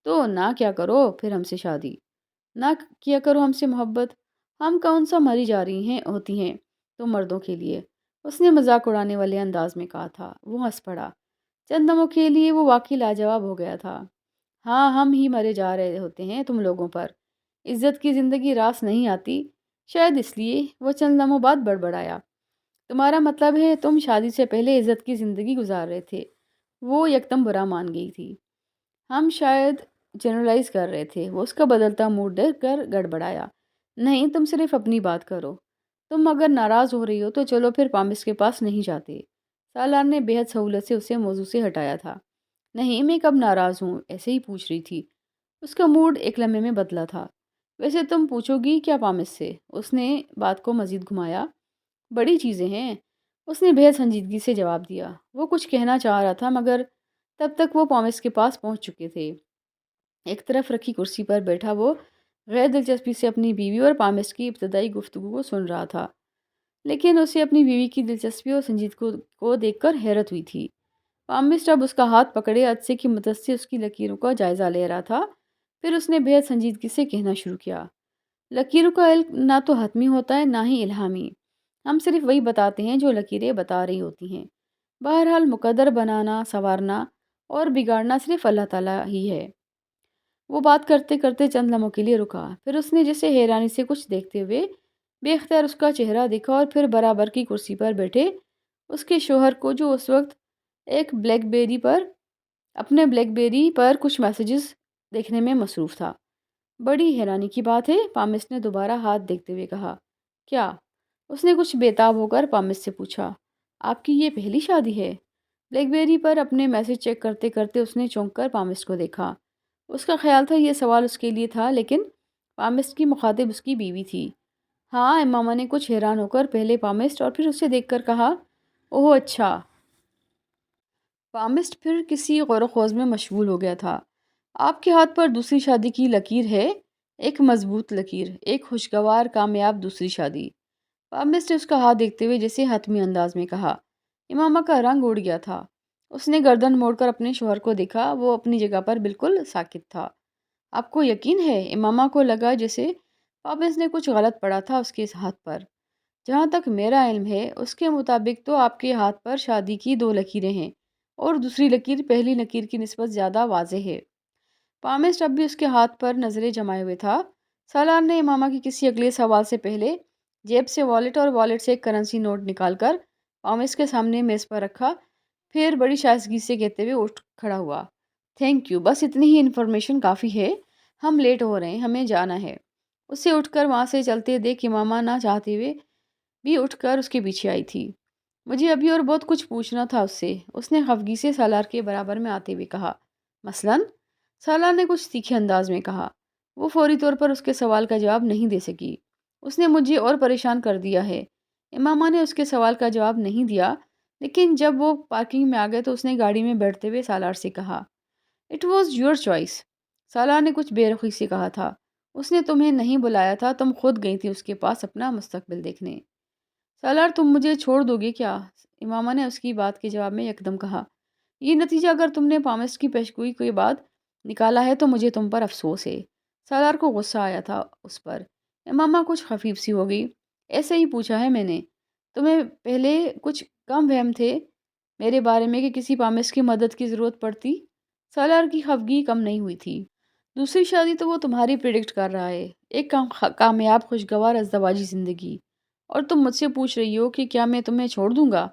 تو نہ کیا کرو پھر ہم سے شادی، نہ کیا کرو ہم سے محبت، ہم کون سا مری جا رہی ہیں ہوتی ہیں تم مردوں کے لیے؟ اس نے مذاق اڑانے والے انداز میں کہا تھا۔ وہ ہنس پڑا۔ چند دموں کے لیے وہ واقعی لاجواب ہو گیا تھا۔ ہاں، ہم ہی مرے جا رہے ہوتے ہیں تم لوگوں پر، عزت کی زندگی راس نہیں آتی، شاید اس لیے۔ وہ چند لمحوں بعد بڑبڑایا۔ تمہارا مطلب ہے تم شادی سے پہلے عزت کی زندگی گزار رہے تھے؟ وہ یکدم برا مان گئی تھی۔ ہم شاید جنرلائز کر رہے تھے۔ وہ اس کا بدلتا موڈ دیکھ کر گڑبڑایا۔ نہیں، تم صرف اپنی بات کرو۔ تم اگر ناراض ہو رہی ہو تو چلو پھر پامس کے پاس نہیں جاتے۔ سالار نے بے حد سہولت سے اسے موضوع سے ہٹایا تھا۔ نہیں، میں کب ناراض ہوں، ایسے ہی پوچھ رہی تھی۔ اس کا موڈ ایک لمحے میں بدلا تھا۔ ویسے تم پوچھو گی کیا پامس سے؟ اس نے بات کو مزید گھمایا۔ بڑی چیزیں ہیں، اس نے بے حد سنجیدگی سے جواب دیا۔ وہ کچھ کہنا چاہ رہا تھا مگر تب تک وہ پامس کے پاس پہنچ چکے تھے۔ ایک طرف رکھی کرسی پر بیٹھا وہ غیر دلچسپی سے اپنی بیوی اور پامس کی ابتدائی گفتگو کو سن رہا تھا، لیکن اسے اپنی بیوی کی دلچسپی اور سنجیدگی کو دیکھ کر حیرت ہوئی تھی۔ پامس اب اس کا ہاتھ پکڑے عدسے کی مدد سے اس کی لکیروں کا جائزہ لے رہا تھا۔ پھر اس نے بے حد سنجیدگی سے کہنا شروع کیا۔ لکیروں کا علم نہ تو حتمی ہوتا ہے نہ ہی الہامی، ہم صرف وہی بتاتے ہیں جو لکیریں بتا رہی ہوتی ہیں۔ بہرحال مقدر بنانا، سنوارنا اور بگاڑنا صرف اللہ تعالیٰ ہی ہے۔ وہ بات کرتے کرتے چند لمحوں کے لیے رکا، پھر اس نے جسے حیرانی سے کچھ دیکھتے ہوئے بے اختیار اس کا چہرہ دیکھا اور پھر برابر کی کرسی پر بیٹھے اس کے شوہر کو، جو اس وقت ایک اپنے بلیک بیری پر کچھ میسیجز دیکھنے میں مصروف تھا۔ بڑی حیرانی کی بات ہے، پامس نے دوبارہ ہاتھ دیکھتے ہوئے کہا۔ کیا؟ اس نے کچھ بےتاب ہو کر پامس سے پوچھا۔ آپ کی یہ پہلی شادی ہے؟ بلیک بیری پر اپنے میسیج چیک کرتے کرتے اس نے چونک کر پامس کو دیکھا۔ اس کا خیال تھا یہ سوال اس کے لیے تھا، لیکن پامس کی مخاطب اس کی بیوی تھی۔ ہاں، امامہ نے کچھ حیران ہو کر پہلے پامس اور پھر اسے دیکھ کر کہا۔ اوہ اچھا۔ پامس پھر کسی غور و خوض میں مشغول ہو گیا تھا۔ آپ کے ہاتھ پر دوسری شادی کی لکیر ہے، ایک مضبوط لکیر، ایک خوشگوار کامیاب دوسری شادی۔ پامس نے اس کا ہاتھ دیکھتے ہوئے جیسے حتمی انداز میں کہا۔ امامہ کا رنگ اڑ گیا تھا۔ اس نے گردن موڑ کر اپنے شوہر کو دیکھا، وہ اپنی جگہ پر بالکل ساکت تھا۔ آپ کو یقین ہے؟ امامہ کو لگا جیسے پامس نے کچھ غلط پڑھا تھا اس کے ہاتھ پر۔ جہاں تک میرا علم ہے اس کے مطابق تو آپ کے ہاتھ پر شادی کی 2 لکیریں ہیں اور دوسری لکیر پہلی لکیر کی نسبت زیادہ واضح ہے۔ پامس اب بھی اس کے ہاتھ پر نظریں جمائے ہوئے تھا۔ سالار نے امامہ کی کسی اگلے سوال سے پہلے جیب سے والٹ اور والٹ سے ایک کرنسی نوٹ نکال کر پامس کے سامنے میز پر رکھا، پھر بڑی شائستگی سے کہتے ہوئے اٹھ کھڑا ہوا۔ تھینک یو، بس اتنی ہی انفارمیشن کافی ہے، ہم لیٹ ہو رہے ہیں، ہمیں جانا ہے۔ اسے اٹھ کر وہاں سے چلتے دیکھ امامہ نہ چاہتے ہوئے بھی اٹھ کر اس کے پیچھے آئی تھی۔ مجھے ابھی اور بہت کچھ پوچھنا تھا اس سے، اس نے خفگی سے سالار کے برابر میں آتے ہوئے کہا۔ مثلاً؟ سالار نے کچھ تیکھے انداز میں کہا۔ وہ فوری طور پر اس کے سوال کا جواب نہیں دے سکی۔ اس نے مجھے اور پریشان کر دیا ہے۔ امامہ نے اس کے سوال کا جواب نہیں دیا، لیکن جب وہ پارکنگ میں آ گئے تو اس نے گاڑی میں بیٹھتے ہوئے سالار سے کہا۔ It was your choice. Salar نے کچھ بے رخی سے کہا تھا۔ اس نے تمہیں نہیں بلایا تھا، تم خود گئی تھی اس کے پاس اپنا مستقبل دیکھنے۔ سالار، تم مجھے چھوڑ دو گے کیا؟ امامہ نے اس کی بات کے جواب میں یکدم کہا۔ یہ نتیجہ اگر تم نے پامس کی پیشگوئی کے بعد نکالا ہے تو مجھے تم پر افسوس ہے۔ سالار کو غصہ آیا تھا اس پر۔ امامہ کچھ خفیف سی ہو گئی۔ ایسے ہی پوچھا ہے میں نے۔ تمہیں پہلے کچھ کم وہم تھے میرے بارے میں کہ کسی پامس کی مدد کی ضرورت پڑتی؟ سالار کی خفگی کم نہیں ہوئی تھی۔ دوسری شادی تو وہ تمہاری پریڈکٹ کر رہا ہے، ایک کامیاب خوشگوار ازدواجی زندگی، اور تم مجھ سے پوچھ رہی ہو کہ کیا میں تمہیں چھوڑ دوں گا؟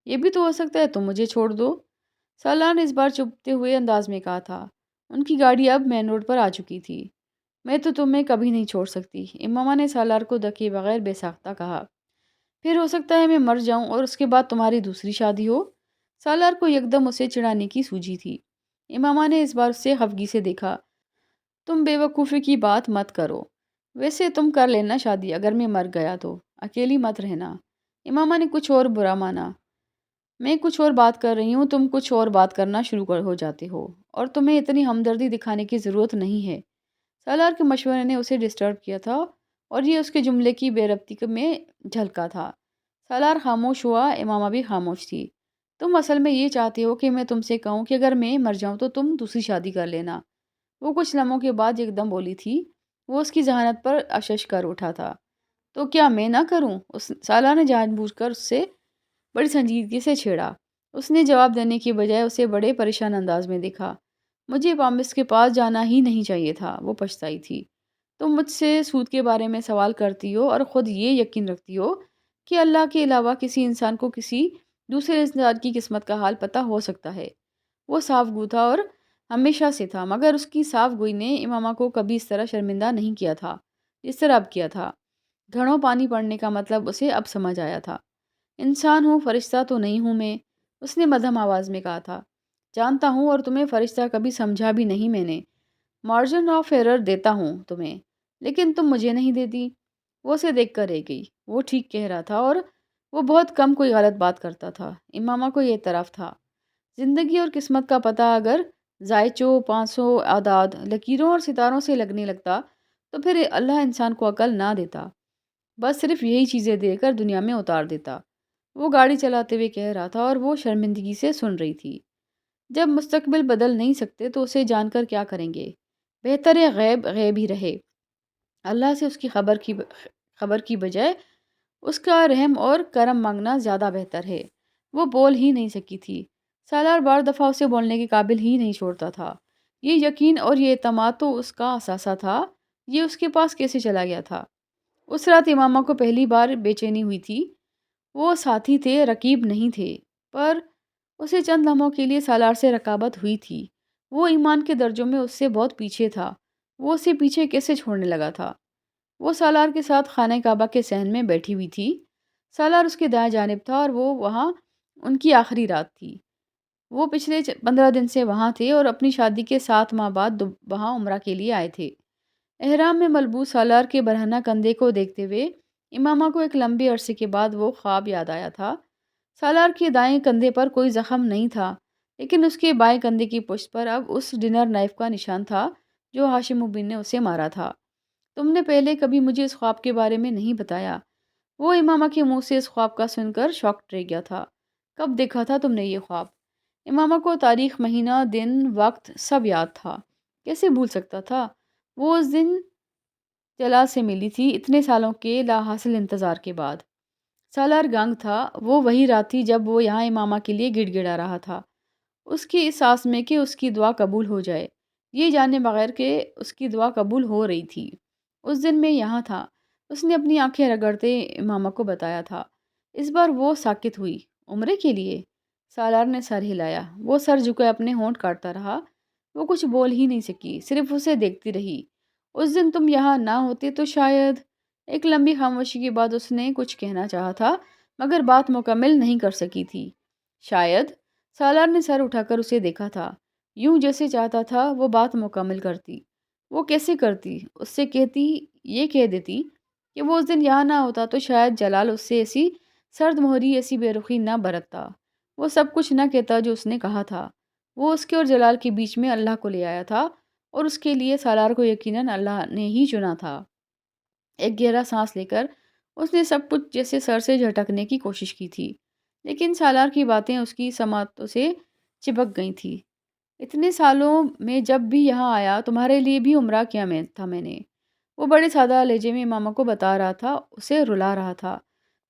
یہ بھی تو ہو سکتا ہے تم مجھے چھوڑ دو۔ سالار نے اس بار چپتے ہوئے انداز میں کہا تھا۔ ان کی گاڑی اب مین روڈ پر آ چکی تھی۔ میں تو تمہیں کبھی نہیں چھوڑ سکتی، امامہ نے سالار کو دکے بغیر بے ساختہ کہا۔ پھر ہو سکتا ہے میں مر جاؤں اور اس کے بعد تمہاری دوسری شادی ہو۔ سالار کو یکدم اسے چڑھانے کی سوجی تھی۔ امامہ نے اس بار اسے خفگی سے دیکھا۔ تم بے وقوفی کی بات مت کرو، ویسے تم کر لینا شادی اگر میں مر گیا تو، اکیلی مت رہنا۔ امامہ نے کچھ اور برا مانا۔ میں کچھ اور بات کر رہی ہوں، تم کچھ اور بات کرنا شروع ہو جاتے ہو، اور تمہیں اتنی ہمدردی دکھانے کی ضرورت نہیں ہے۔ سالار کے مشورے نے اسے ڈسٹرب کیا تھا اور یہ اس کے جملے کی بے ربطی میں جھلکا تھا۔ سالار خاموش ہوا، امامہ بھی خاموش تھی۔ تم اصل میں یہ چاہتے ہو کہ میں تم سے کہوں کہ اگر میں مر جاؤں تو تم دوسری شادی کر لینا؟ وہ کچھ لمحوں کے بعد ایک دم بولی تھی۔ وہ اس کی ذہانت پر اشش کر اٹھا تھا۔ تو کیا میں نہ کروں؟ سالار نے جان بوجھ کر اس سے بڑی سنجیدگی سے چھیڑا۔ اس نے جواب دینے کی بجائے اسے بڑے پریشان انداز میں دیکھا۔ مجھے پامس کے پاس جانا ہی نہیں چاہیے تھا، وہ پچھتائی تھی۔ تم مجھ سے سود کے بارے میں سوال کرتی ہو اور خود یہ یقین رکھتی ہو کہ اللہ کے علاوہ کسی انسان کو کسی دوسرے انسان کی قسمت کا حال پتہ ہو سکتا ہے۔ وہ صاف گو تھا اور ہمیشہ سے تھا، مگر اس کی صاف گوئی نے امامہ کو کبھی اس طرح شرمندہ نہیں کیا تھا جس طرح اب کیا تھا۔ گھڑوں پانی پڑنے کا مطلب اسے اب سمجھ آیا تھا۔ انسان ہوں، فرشتہ تو نہیں ہوں میں، اس نے مدھم آواز میں کہا تھا۔ جانتا ہوں، اور تمہیں فرشتہ کبھی سمجھا بھی نہیں میں نے۔ مارجن آف ایرر دیتا ہوں تمہیں، لیکن تم مجھے نہیں دیتی۔ وہ اسے دیکھ کر رہ گئی۔ وہ ٹھیک کہہ رہا تھا، اور وہ بہت کم کوئی غلط بات کرتا تھا۔ امامہ کو یہ اعتراف تھا۔ زندگی اور قسمت کا پتہ اگر زائچوں، پانسوں، اعداد، لکیروں اور ستاروں سے لگنے لگتا تو پھر اللہ انسان کو عقل نہ دیتا، بس صرف یہی چیزیں دے کر دنیا میں اتار دیتا۔ وہ گاڑی چلاتے ہوئے کہہ رہا تھا، اور وہ شرمندگی سے سن رہی تھی۔ جب مستقبل بدل نہیں سکتے تو اسے جان کر کیا کریں گے؟ بہتر ہے غیب غیب ہی رہے۔ اللہ سے اس کی خبر کی بجائے اس کا رحم اور کرم مانگنا زیادہ بہتر ہے۔ وہ بول ہی نہیں سکی تھی۔ سالار بار دفعہ اسے بولنے کے قابل ہی نہیں چھوڑتا تھا۔ یہ یقین اور یہ اعتماد تو اس کا اثاثہ تھا، یہ اس کے پاس کیسے چلا گیا تھا؟ اس رات امامہ کو پہلی بار بے چینی ہوئی تھی۔ وہ ساتھی تھے، رقیب نہیں تھے، پر اسے چند لمحوں کے لیے سالار سے رقابت ہوئی تھی۔ وہ ایمان کے درجوں میں اس سے بہت پیچھے تھا۔ وہ اسے پیچھے کیسے چھوڑنے لگا تھا؟ وہ سالار کے ساتھ خانہ کعبہ کے صحن میں بیٹھی ہوئی تھی۔ سالار اس کے دائیں جانب تھا، اور وہ وہاں ان کی آخری رات تھی۔ وہ پچھلے 15 دن سے وہاں تھے، اور اپنی شادی کے 7 ماہ بعد وہاں عمرہ کے لیے آئے تھے۔ احرام میں ملبوس سالار کے برہنہ کندھے کو دیکھتے ہوئے امامہ کو ایک لمبے عرصے کے بعد وہ خواب یاد آیا تھا۔ سالار کے دائیں کندھے پر کوئی زخم نہیں تھا، لیکن اس کے بائیں کندھے کی پشت پر اب اس ڈنر نائف کا نشان تھا جو ہاشم بن نے اسے مارا تھا۔ تم نے پہلے کبھی مجھے اس خواب کے بارے میں نہیں بتایا۔ وہ امامہ کے منہ سے اس خواب کا سن کر شاکڈ رہ گیا تھا۔ کب دیکھا تھا تم نے یہ خواب؟ امامہ کو تاریخ، مہینہ، دن، وقت سب یاد تھا۔ کیسے بھول سکتا تھا؟ وہ اس دن جلال سے ملی تھی، اتنے سالوں کے لا حاصل انتظار کے بعد۔ سالار گنگ تھا۔ وہ وہی رات تھی جب وہ یہاں امامہ کے لیے گڑ گڑا رہا تھا، اس کی اس آس میں کہ اس کی دعا قبول ہو جائے، یہ جانے بغیر کہ اس کی دعا قبول ہو رہی تھی۔ اس دن میں یہاں تھا۔ اس نے اپنی آنکھیں رگڑتے امامہ کو بتایا تھا۔ اس بار وہ ساکت ہوئی۔ عمرے کے لیے؟ سالار نے سر ہلایا۔ وہ سر جھکے اپنے ہونٹ کاٹتا رہا۔ وہ کچھ بول ہی نہیں سکی، صرف اسے دیکھتی رہی۔ اس دن تم یہاں نہ ہوتے تو شاید… ایک لمبی خاموشی کے بعد اس نے کچھ کہنا چاہا تھا، مگر بات مکمل نہیں کر سکی تھی۔ شاید… سالار نے سر اٹھا کر اسے دیکھا تھا، یوں جیسے چاہتا تھا وہ بات مکمل کرتی۔ وہ کیسے کرتی؟ اس سے کہتی، یہ کہہ دیتی کہ وہ اس دن یہاں نہ ہوتا تو شاید جلال اس سے ایسی سرد مہری، ایسی بے رخی نہ برتتا۔ وہ سب کچھ نہ کہتا جو اس نے کہا تھا۔ وہ اس کے اور جلال کے بیچ میں اللہ کو لے آیا تھا، اور اس کے لیے سالار کو یقیناً اللہ نے ہی چنا تھا۔ ایک گہرا سانس لے کر اس نے سب کچھ جیسے سر سے جھٹکنے کی کوشش کی تھی، لیکن سالار کی باتیں اس کی سماعتوں سے چپک گئی تھی۔ اتنے سالوں میں جب بھی یہاں آیا تمہارے لیے بھی عمرہ کیا میں نے۔ وہ بڑے سادہ لہجے میں امامہ کو بتا رہا تھا، اسے رلا رہا تھا۔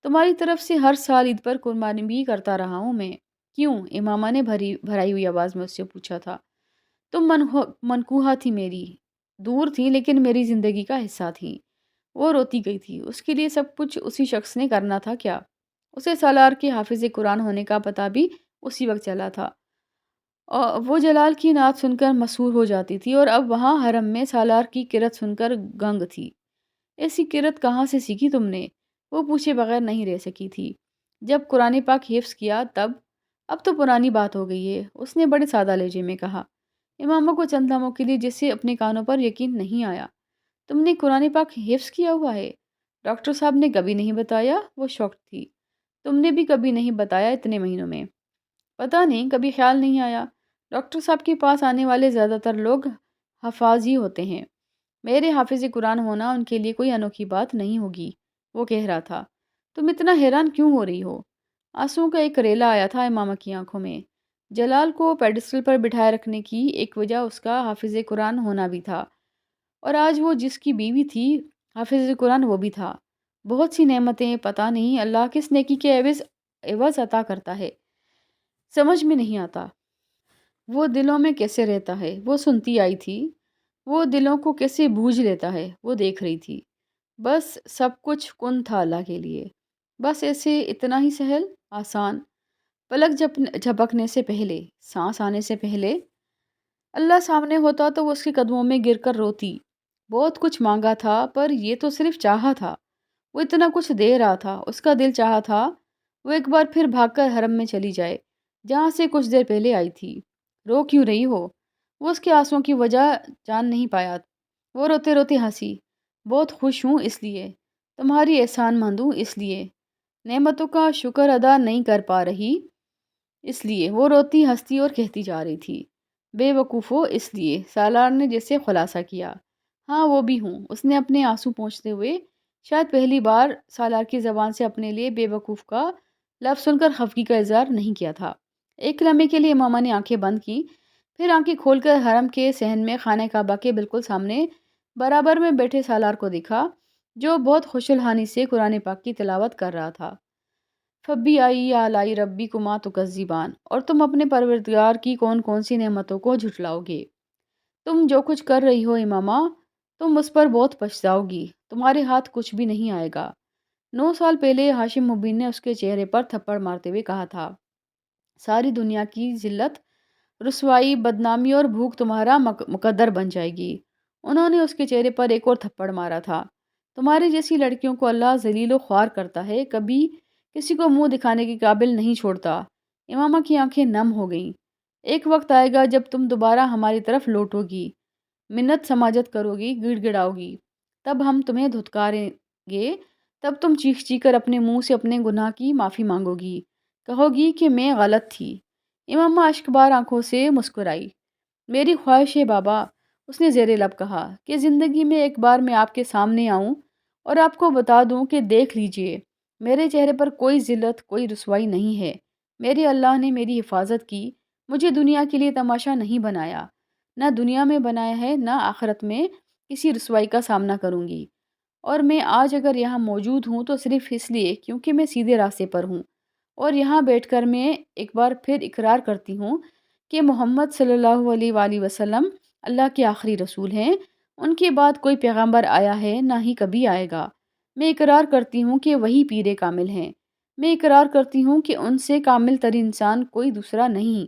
تمہاری طرف سے ہر سال عید پر قربانی بھی کرتا رہا ہوں میں۔ کیوں؟ امامہ نے بھرائی ہوئی آواز میں اس سے پوچھا تھا۔ تم منقوہہ تھی میری، دور تھی لیکن میری زندگی کا حصہ تھی۔ وہ روتی گئی تھی۔ اس کے لیے سب کچھ اسی شخص نے کرنا تھا کیا؟ اسے سالار کے حافظ قرآن ہونے کا پتہ بھی اسی وقت چلا تھا۔ اور وہ جلال کی نعت سن کر مسحور ہو جاتی تھی، اور اب وہاں حرم میں سالار کی قرت سن کر گنگ تھی۔ ایسی قرت کہاں سے سیکھی تم نے؟ وہ پوچھے بغیر نہیں رہ سکی تھی۔ جب قرآن پاک حفظ کیا تب؟ اب تو پرانی بات ہو گئی ہے، اس نے بڑے سادہ لہجے میں کہا۔ امامہ کو چند لمحوں کے لیے جسے اپنے کانوں پر یقین نہیں آیا۔ تم نے قرآن پاک حفظ کیا ہوا ہے؟ ڈاکٹر صاحب نے کبھی نہیں بتایا۔ وہ شاکڈ تھی۔ تم نے بھی کبھی نہیں بتایا اتنے مہینوں میں؟ پتہ نہیں، کبھی خیال نہیں آیا۔ ڈاکٹر صاحب کے پاس آنے والے زیادہ تر لوگ حفاظ ہی ہوتے ہیں، میرے حافظ قرآن ہونا ان کے لیے کوئی انوکھی بات نہیں ہوگی۔ وہ کہہ رہا تھا۔ تم اتنا حیران کیوں ہو رہی ہو؟ آنسوؤں کا ایک ریلا آیا تھا امامہ کی آنکھوں میں۔ جلال کو پیڈسٹل پر بٹھائے رکھنے کی ایک وجہ اس کا حافظ قرآن ہونا بھی تھا، اور آج وہ جس کی بیوی تھی حافظ قرآن وہ بھی تھا۔ بہت سی نعمتیں، پتہ نہیں اللہ کس نیکی کے عوض عطا کرتا ہے، سمجھ میں نہیں آتا۔ وہ دلوں میں کیسے رہتا ہے؟ وہ سنتی آئی تھی۔ وہ دلوں کو کیسے بوجھ لیتا ہے؟ وہ دیکھ رہی تھی۔ بس سب کچھ کن تھا اللہ کے لیے، بس ایسے اتنا ہی سہل، آسان، پلک جھپکنے سے پہلے، سانس آنے سے پہلے۔ اللہ سامنے ہوتا تو وہ اس کے قدموں میں گر کر روتی۔ بہت کچھ مانگا تھا، پر یہ تو صرف چاہا تھا۔ وہ اتنا کچھ دے رہا تھا، اس کا دل چاہا تھا وہ ایک بار پھر بھاگ کر حرم میں چلی جائے، جہاں سے کچھ دیر پہلے آئی تھی۔ رو کیوں رہی ہو؟ وہ اس کے آنسوؤں کی وجہ جان نہیں پایا۔ وہ روتے روتے ہنسی۔ بہت خوش ہوں اس لیے، تمہاری احسان مند ہوں اس لیے، نعمتوں کا شکر ادا نہیں کر پا رہی اس لیے۔ وہ روتی ہنستی اور کہتی جا رہی تھی، بے وقوف ہو اس لیے۔ سالار نے جیسے خلاصہ کیا، ہاں وہ بھی ہوں۔ اس نے اپنے آنسو پونچھتے ہوئے شاید پہلی بار سالار کی زبان سے اپنے لیے بے وقوف کا لفظ سن کر خفگی کا اظہار نہیں کیا تھا۔ ایک لمحے کے لیے امامہ نے آنکھیں بند کی، پھر آنکھیں کھول کر حرم کے صحن میں خانہ کعبہ کے بالکل سامنے برابر میں بیٹھے سالار کو دیکھا، جو بہت خوش الحانی سے قرآن پاک کی تلاوت کر رہا تھا۔ فبی آئی آلائی ربی کما تکذبان، اور تم اپنے پروردگار کی کون کون سی نعمتوں کو جھٹلاؤ گے۔ تم جو کچھ کر رہی ہو امامہ، تم اس پر بہت پچھتاؤ گی، تمہارے ہاتھ کچھ بھی نہیں آئے گا۔ 9 سال پہلے ہاشم مبین نے اس کے چہرے پر تھپڑ مارتے ہوئے کہا تھا، ساری دنیا کی ذلت، رسوائی، بدنامی اور بھوک تمہارا مقدر بن جائے گی۔ انہوں نے اس کے چہرے پر ایک اور تھپڑ مارا تھا، تمہاری جیسی لڑکیوں کو اللہ ذلیل و خوار کرتا ہے، کبھی کسی کو منہ دکھانے کے قابل نہیں چھوڑتا۔ امامہ کی آنکھیں نم ہو گئیں۔ ایک وقت آئے گا جب تم دوبارہ ہماری طرف لوٹو گی، منت سماجت کرو گی، گڑ گڑاؤ گی، تب ہم تمہیں دھتکاریں گے، تب تم چیخ چیخ کر اپنے منہ سے اپنے گناہ کی معافی مانگو گی، کہو گی کہ میں غلط تھی۔ امامہ اشک بار آنکھوں سے مسکرائی۔ میری خواہش ہے بابا، اس نے زیر لب کہا، کہ زندگی میں ایک بار میں آپ کے سامنے آؤں اور آپ کو بتا دوں کہ دیکھ لیجئے، میرے چہرے پر کوئی ذلت، کوئی رسوائی نہیں ہے۔ میرے اللہ نے میری حفاظت کی، مجھے دنیا کے لیے تماشا نہیں بنایا، نہ دنیا میں بنایا ہے، نہ آخرت میں کسی رسوائی کا سامنا کروں گی۔ اور میں آج اگر یہاں موجود ہوں تو صرف اس لیے کیونکہ میں سیدھے راستے پر ہوں، اور یہاں بیٹھ کر میں ایک بار پھر اقرار کرتی ہوں کہ محمد صلی اللہ علیہ وآلہ وسلم اللہ کے آخری رسول ہیں، ان کے بعد کوئی پیغمبر آیا ہے نہ ہی کبھی آئے گا۔ میں اقرار کرتی ہوں کہ وہی پیر کامل ہیں۔ میں اقرار کرتی ہوں کہ ان سے کامل ترین انسان کوئی دوسرا نہیں،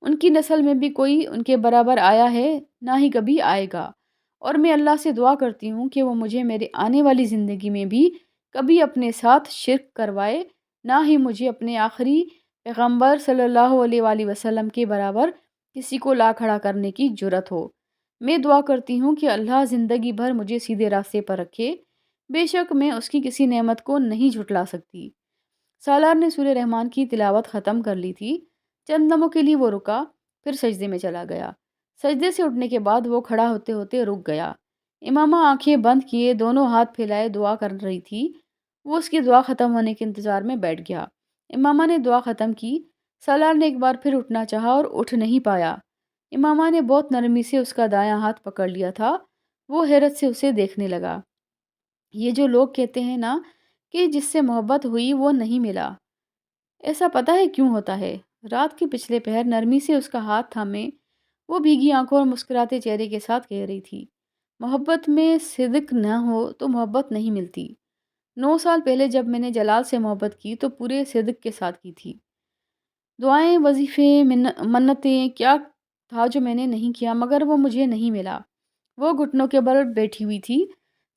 ان کی نسل میں بھی کوئی ان کے برابر آیا ہے نہ ہی کبھی آئے گا۔ اور میں اللہ سے دعا کرتی ہوں کہ وہ مجھے میرے آنے والی زندگی میں بھی کبھی اپنے ساتھ شرک کروائے، نہ ہی مجھے اپنے آخری پیغمبر صلی اللہ علیہ وآلہ وسلم کے برابر کسی کو لا کھڑا کرنے کی جرات ہو۔ میں دعا کرتی ہوں کہ اللہ زندگی بھر مجھے سیدھے راستے پر رکھے، بے شک میں اس کی کسی نعمت کو نہیں جھٹلا سکتی۔ سالار نے سورہ رحمان کی تلاوت ختم کر لی تھی۔ چند لمحوں کے لیے وہ رکا، پھر سجدے میں چلا گیا۔ سجدے سے اٹھنے کے بعد وہ کھڑا ہوتے ہوتے رک گیا۔ امامہ آنکھیں بند کیے دونوں ہاتھ پھیلائے دعا کر رہی تھی۔ وہ اس کی دعا ختم ہونے کے انتظار میں بیٹھ گیا۔ امامہ نے دعا ختم کی۔ سالار نے ایک بار پھر اٹھنا چاہا اور اٹھ نہیں پایا۔ امامہ نے بہت نرمی سے اس کا دایاں ہاتھ پکڑ لیا تھا۔ وہ حیرت سے اسے دیکھنے لگا۔ یہ جو لوگ کہتے ہیں نا کہ جس سے محبت ہوئی وہ نہیں ملا، ایسا پتہ ہے کیوں ہوتا ہے؟ رات کے پچھلے پہر نرمی سے اس کا ہاتھ تھامے وہ بھیگی آنکھوں اور مسکراتے چہرے کے ساتھ کہہ رہی تھی، محبت میں صدق نہ ہو تو محبت نہیں ملتی۔ 9 سال پہلے جب میں نے جلال سے محبت کی تو پورے صدق کے ساتھ کی تھی۔ دعائیں، وظیفے، منتیں، کیا تھا جو میں نے نہیں کیا مگر وہ مجھے نہیں ملا۔ وہ گھٹنوں کے بل بیٹھی ہوئی تھی۔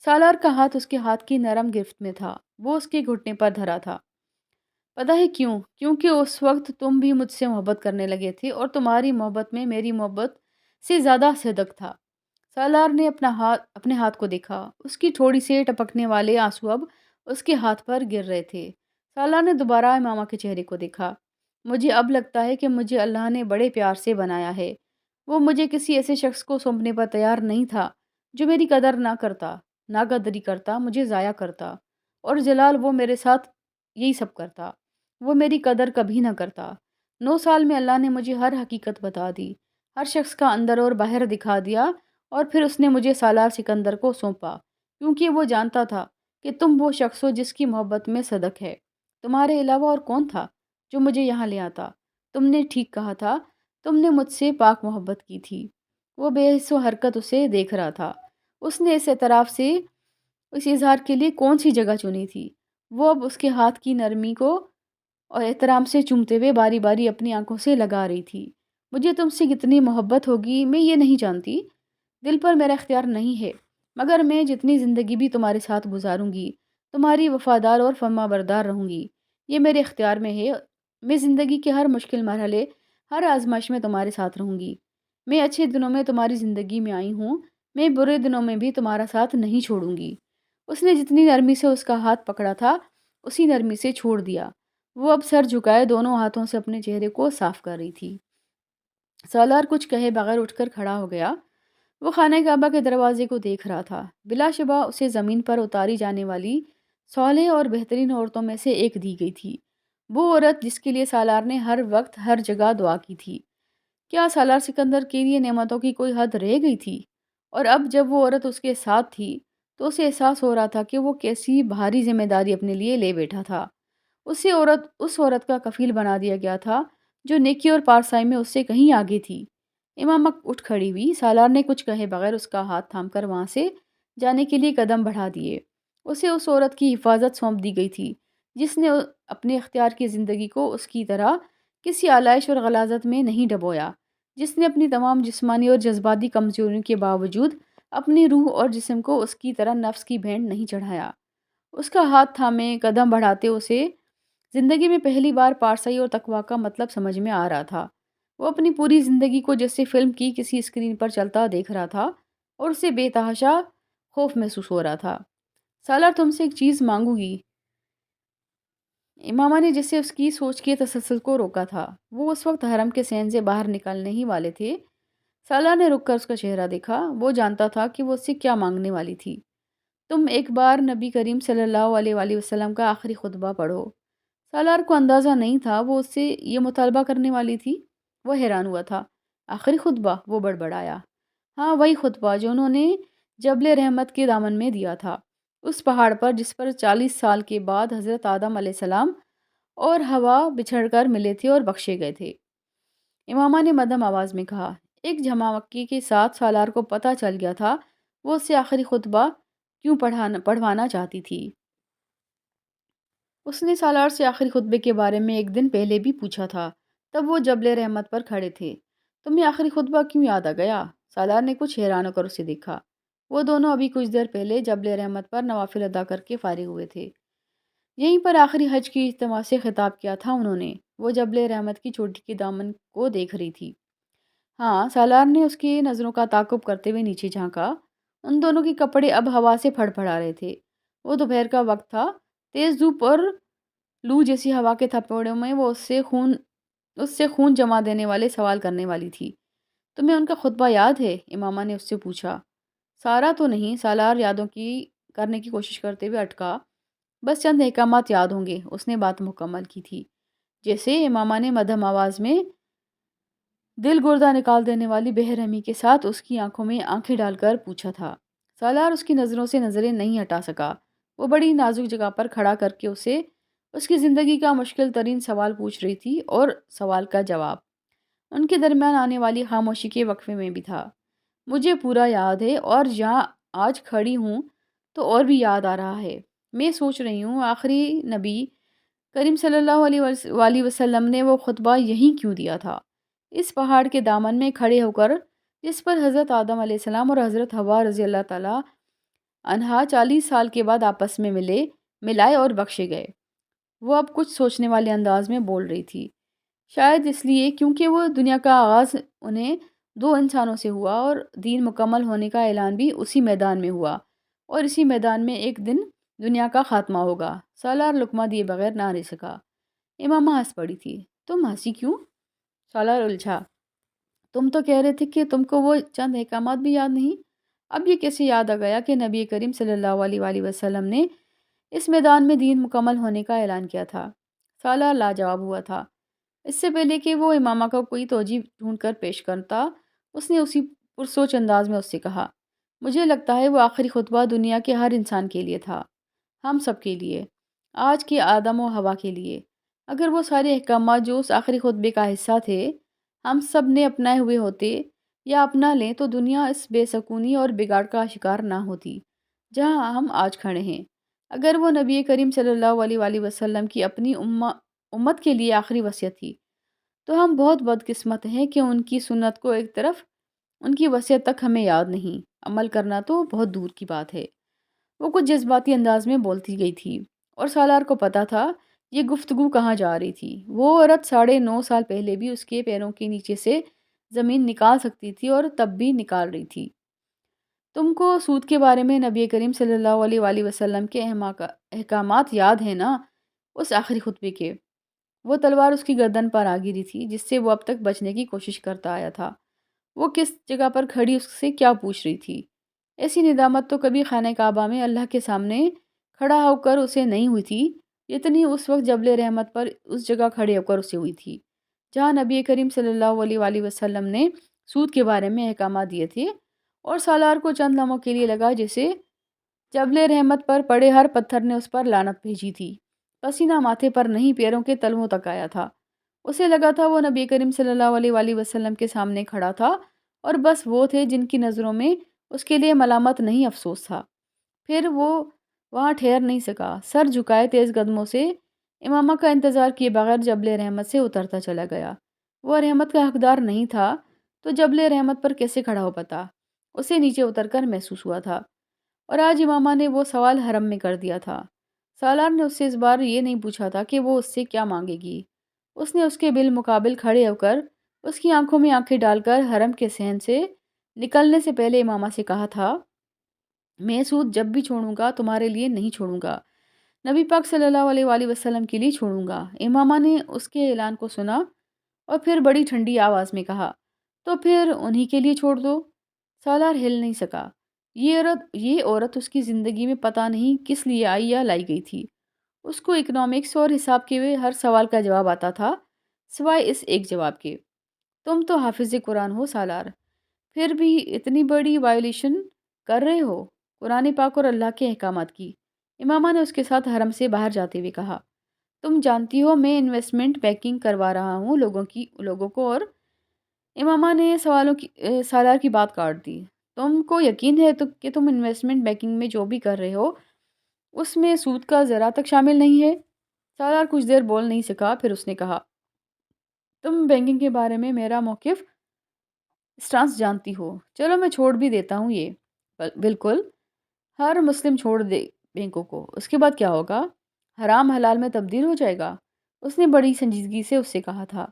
سالار کا ہاتھ اس کے ہاتھ کی نرم گرفت میں تھا۔ وہ اس کے گھٹنے پر دھرا تھا۔ پتہ ہے کیوں؟ کیونکہ اس وقت تم بھی مجھ سے محبت کرنے لگے تھے اور تمہاری محبت میں میری محبت سے زیادہ صدق تھا۔ سالار نے اپنے ہاتھ کو دیکھا۔ اس کی تھوڑی سے ٹپکنے والے آنسو اب اس کے ہاتھ پر گر رہے تھے۔ سالار نے دوبارہ امامہ کے چہرے کو دیکھا۔ مجھے اب لگتا ہے کہ مجھے اللہ نے بڑے پیار سے بنایا ہے۔ وہ مجھے کسی ایسے شخص کو سونپنے پر تیار نہیں تھا جو میری قدر نہ کرتا، نہ قدری کرتا، مجھے ضائع کرتا، اور جلال وہ میرے ساتھ یہی سب کرتا، وہ میری قدر کبھی نہ کرتا۔ 9 سال میں اللہ نے مجھے ہر حقیقت بتا دی، ہر شخص کا اندر اور باہر دکھا دیا، اور پھر اس نے مجھے سالار سکندر کو سونپا، کیونکہ وہ جانتا تھا کہ تم وہ شخص ہو جس کی محبت میں صدق ہے۔ تمہارے علاوہ اور کون تھا جو مجھے یہاں لے آتا؟ تم نے ٹھیک کہا تھا، تم نے مجھ سے پاک محبت کی تھی۔ وہ بے حس و حرکت اسے دیکھ رہا تھا۔ اس نے اس اعتراف سے اس اظہار کے لیے کون سی جگہ چنی تھی؟ وہ اب اس کے ہاتھ کی نرمی کو اور احترام سے چومتے ہوئے باری باری اپنی آنکھوں سے لگا رہی تھی۔ مجھے تم سے کتنی محبت ہوگی میں یہ نہیں جانتی، دل پر میرا اختیار نہیں ہے، مگر میں جتنی زندگی بھی تمہارے ساتھ گزاروں گی تمہاری وفادار اور فرما بردار رہوں گی۔ یہ میرے اختیار میں ہے۔ میں زندگی کے ہر مشکل مرحلے، ہر آزمائش میں تمہارے ساتھ رہوں گی۔ میں اچھے دنوں میں تمہاری زندگی میں آئی ہوں، میں برے دنوں میں بھی تمہارا ساتھ نہیں چھوڑوں گی۔ اس نے جتنی نرمی سے اس کا ہاتھ پکڑا تھا، اسی نرمی سے چھوڑ دیا۔ وہ اب سر جھکائے دونوں ہاتھوں سے اپنے چہرے کو صاف کر رہی تھی۔ سالار کچھ کہے بغیر اٹھ کر کھڑا ہو گیا۔ وہ خانہ کعبہ کے دروازے کو دیکھ رہا تھا۔ بلا شبہ اسے زمین پر اتاری جانے والی صالح اور بہترین عورتوں میں سے ایک دی گئی تھی۔ وہ عورت جس کے لیے سالار نے ہر وقت ہر جگہ دعا کی تھی۔ کیا سالار سکندر کے لیے نعمتوں کی کوئی حد رہ گئی تھی؟ اور اب جب وہ عورت اس کے ساتھ تھی تو اسے احساس ہو رہا تھا کہ وہ کیسی بھاری ذمہ داری اپنے لیے لے بیٹھا تھا۔ اس عورت کا کفیل بنا دیا گیا تھا جو نیکی اور پارسائی میں اس سے کہیں آگے تھی۔ امامہ اٹھ کھڑی ہوئی۔ سالار نے کچھ کہے بغیر اس کا ہاتھ تھام کر وہاں سے جانے کے لیے قدم بڑھا دیے۔ اسے اس عورت کی حفاظت سونپ دی گئی تھی جس نے اپنے اختیار کی زندگی کو اس کی طرح کسی آلائش اور غلاظت میں نہیں ڈبویا، جس نے اپنی تمام جسمانی اور جذباتی کمزوریوں کے باوجود اپنی روح اور جسم کو اس کی طرح نفس کی بھینٹ نہیں چڑھایا۔ اس کا ہاتھ تھامے قدم بڑھاتے اسے زندگی میں پہلی بار پارسائی اور تقویٰ کا مطلب سمجھ میں آ رہا تھا۔ وہ اپنی پوری زندگی کو جیسے فلم کی کسی اسکرین پر چلتا دیکھ رہا تھا اور اسے بے تحاشا خوف محسوس ہو رہا تھا۔ سالار تم سے ایک چیز مانگوں گی، امامہ نے جسے اس کی سوچ کے تسلسل کو روکا تھا۔ وہ اس وقت حرم کے صحن سے باہر نکلنے ہی والے تھے۔ سالار نے رک کر اس کا چہرہ دیکھا۔ وہ جانتا تھا کہ وہ اس سے کیا مانگنے والی تھی۔ تم ایک بار نبی کریم صلی اللہ علیہ وآلہ وسلم کا آخری خطبہ پڑھو۔ سالار کو اندازہ نہیں تھا وہ اس سے یہ مطالبہ کرنے والی تھی۔ وہ حیران ہوا تھا۔ آخری خطبہ؟ وہ بڑبڑایا۔ ہاں، وہی خطبہ جو انہوں نے جبل رحمت کے دامن میں دیا تھا، اس پہاڑ پر جس پر 40 سال کے بعد حضرت آدم علیہ السلام اور حوا بچھڑ کر ملے تھے اور بخشے گئے تھے۔ امامہ نے مدھم آواز میں کہا۔ ایک جھماکی کے ساتھ سالار کو پتہ چل گیا تھا وہ اس سے آخری خطبہ کیوں پڑھوانا چاہتی تھی۔ اس نے سالار سے آخری خطبے کے بارے میں ایک دن پہلے بھی پوچھا تھا۔ تب وہ جبل رحمت پر کھڑے تھے۔ تمہیں آخری خطبہ کیوں یاد آ گیا؟ سالار نے کچھ حیران ہو کر اسے دیکھا۔ وہ دونوں ابھی کچھ دیر پہلے جبل رحمت پر نوافل ادا کر کے فارغ ہوئے تھے۔ یہیں پر آخری حج کی اجتماع سے خطاب کیا تھا انہوں نے۔ وہ جبل رحمت کی چوٹی کے دامن کو دیکھ رہی تھی۔ ہاں، سالار نے اس کی نظروں کا تعاقب کرتے ہوئے نیچے جھانکا۔ ان دونوں کے کپڑے اب ہوا سے پھڑ پھڑا رہے تھے۔ وہ دوپہر کا وقت تھا۔ تیز دھوپ اور لو جیسی ہوا کے تھپڑوں میں وہ اس سے خون جما دینے والے سوال کرنے والی تھی۔ تمہیں ان کا خطبہ یاد ہے؟ امامہ نے اس سے پوچھا۔ سارا تو نہیں، سالار یادوں کی کرنے کی کوشش کرتے ہوئے اٹکا۔ بس چند احکامات یاد ہوں گے۔ اس نے بات مکمل کی تھی۔ جیسے؟ امامہ نے مدھم آواز میں دل گردہ نکال دینے والی بے رحمی کے ساتھ اس کی آنکھوں میں آنکھیں ڈال کر پوچھا تھا۔ سالار اس کی نظروں سے نظریں نہیں ہٹا سکا۔ وہ بڑی نازک جگہ پر کھڑا کر کے اسے اس کی زندگی کا مشکل ترین سوال پوچھ رہی تھی اور سوال کا جواب ان کے درمیان آنے والی خاموشی کے وقفے میں بھی تھا۔ مجھے پورا یاد ہے اور جہاں آج کھڑی ہوں تو اور بھی یاد آ رہا ہے۔ میں سوچ رہی ہوں آخری نبی کریم صلی اللہ علیہ وآلہ وسلم نے وہ خطبہ یہیں کیوں دیا تھا، اس پہاڑ کے دامن میں کھڑے ہو کر جس پر حضرت آدم علیہ السلام اور حضرت حوا رضی اللہ تعالیٰ عنہا 40 سال کے بعد آپس میں ملائے اور بخشے گئے۔ وہ اب کچھ سوچنے والے انداز میں بول رہی تھی۔ شاید اس لیے کیونکہ وہ دنیا کا آغاز انہیں 2 انسانوں سے ہوا اور دین مکمل ہونے کا اعلان بھی اسی میدان میں ہوا، اور اسی میدان میں ایک دن دنیا کا خاتمہ ہوگا۔ سالار لقمہ دیے بغیر نہ رہ سکا۔ امامہ ہنس پڑی تھی۔ تم ہنسی کیوں؟ سالار الجھا۔ تم تو کہہ رہے تھے کہ تم کو وہ چند احکامات بھی یاد نہیں۔ اب یہ کیسے یاد آ گیا کہ نبی کریم صلی اللہ علیہ وآلہ وسلم نے اس میدان میں دین مکمل ہونے کا اعلان کیا تھا؟ سالار لاجواب ہوا تھا۔ اس سے پہلے کہ وہ امامہ کو کوئی توجیہ ڈھونڈ کر پیش کرتا، اس نے اسی پرسوچ انداز میں اس سے کہا، مجھے لگتا ہے وہ آخری خطبہ دنیا کے ہر انسان کے لیے تھا، ہم سب کے لیے، آج کے آدم و حوا کے لیے۔ اگر وہ سارے احکامات جو اس آخری خطبے کا حصہ تھے ہم سب نے اپنائے ہوئے ہوتے یا اپنا لیں تو دنیا اس بے سکونی اور بگاڑ کا شکار نہ ہوتی جہاں ہم آج کھڑے ہیں۔ اگر وہ نبی کریم صلی اللہ علیہ وآلہ وسلم کی اپنی امت کے لیے آخری وصیت تھی تو ہم بہت بدقسمت ہیں کہ ان کی سنت کو ایک طرف ان کی وصیت تک ہمیں یاد نہیں، عمل کرنا تو بہت دور کی بات ہے۔ وہ کچھ جذباتی انداز میں بولتی گئی تھی اور سالار کو پتا تھا یہ گفتگو کہاں جا رہی تھی۔ وہ عورت 9.5 سال پہلے بھی اس کے پیروں کے نیچے سے زمین نکال سکتی تھی اور تب بھی نکال رہی تھی۔ تم کو سود کے بارے میں نبی کریم صلی اللہ علیہ وآلہ وسلم کے احکامات یاد ہیں نا؟ اس آخری خطبے کے۔ وہ تلوار اس کی گردن پر آ گری تھی جس سے وہ اب تک بچنے کی کوشش کرتا آیا تھا۔ وہ کس جگہ پر کھڑی اس سے کیا پوچھ رہی تھی؟ ایسی ندامت تو کبھی خانہ کعبہ میں اللہ کے سامنے کھڑا ہو کر اسے نہیں ہوئی تھی جتنی اس وقت جبل رحمت پر اس جگہ کھڑے ہو کر اسے ہوئی تھی جہاں نبی کریم صلی اللہ علیہ وآلہ وسلم نے سود کے بارے میں احکامات دیے تھے، اور سالار کو چند لمحوں کے لیے لگا جیسے جبل رحمت پر پڑے ہر پتھر نے اس پر لعنت بھیجی تھی۔ پسینہ ماتھے پر نہیں پیروں کے تلووں تک آیا تھا۔ اسے لگا تھا وہ نبی کریم صلی اللہ علیہ وآلہ وسلم کے سامنے کھڑا تھا اور بس وہ تھے جن کی نظروں میں اس کے لیے ملامت نہیں افسوس تھا۔ پھر وہ وہاں ٹھہر نہیں سکا، سر جھکائے تیز قدموں سے امامہ کا انتظار کیے بغیر جبل رحمت سے اترتا چلا گیا۔ وہ رحمت کا حقدار نہیں تھا تو جبل رحمت پر کیسے کھڑا ہو پاتا؟ اسے نیچے اتر کر محسوس ہوا تھا، اور آج امامہ نے وہ سوال حرم میں کر دیا تھا۔ سالار نے اس سے اس بار یہ نہیں پوچھا تھا کہ وہ اس سے کیا مانگے گی۔ اس نے اس کے بالمقابل کھڑے ہو کر اس کی آنکھوں میں آنکھیں ڈال کر حرم کے صحن سے نکلنے سے پہلے امامہ سے کہا تھا، میں سود جب بھی چھوڑوں گا تمہارے لیے نہیں چھوڑوں گا، نبی پاک صلی اللہ علیہ وآلہ وسلم کے لیے چھوڑوں گا۔ امامہ نے اس کے اعلان کو سنا اور پھر بڑی ٹھنڈی آواز میں کہا، تو پھر انہی کے لیے چھوڑ دو۔ سالار ہل نہیں سکا۔ یہ عورت اس کی زندگی میں پتہ نہیں کس لیے آئی یا لائی گئی تھی۔ اس کو اکنامکس اور حساب کے ہر سوال کا جواب آتا تھا سوائے اس ایک جواب کے، تم تو حافظ قرآن ہو سالار، پھر بھی اتنی بڑی وائلیشن کر رہے ہو قرآن پاک اور اللہ کے احکامات کی۔ امامہ نے اس کے ساتھ حرم سے باہر جاتے ہوئے کہا، تم جانتی ہو میں انویسٹمنٹ بینکنگ کروا رہا ہوں لوگوں کو، اور امامہ نے سالار کی بات کاٹ دی۔ تم کو یقین ہے کہ تم انویسٹمنٹ بینکنگ میں جو بھی کر رہے ہو اس میں سود کا ذرا تک شامل نہیں ہے؟ سالار کچھ دیر بول نہیں سکا، پھر اس نے کہا، تم بینکنگ کے بارے میں میرا موقف اسٹانس جانتی ہو، چلو میں چھوڑ بھی دیتا ہوں یہ۔ بالکل، ہر مسلم چھوڑ دے بینکوں کو، اس کے بعد کیا ہوگا؟ حرام حلال میں تبدیل ہو جائے گا، اس نے بڑی سنجیدگی سے اس سے کہا تھا۔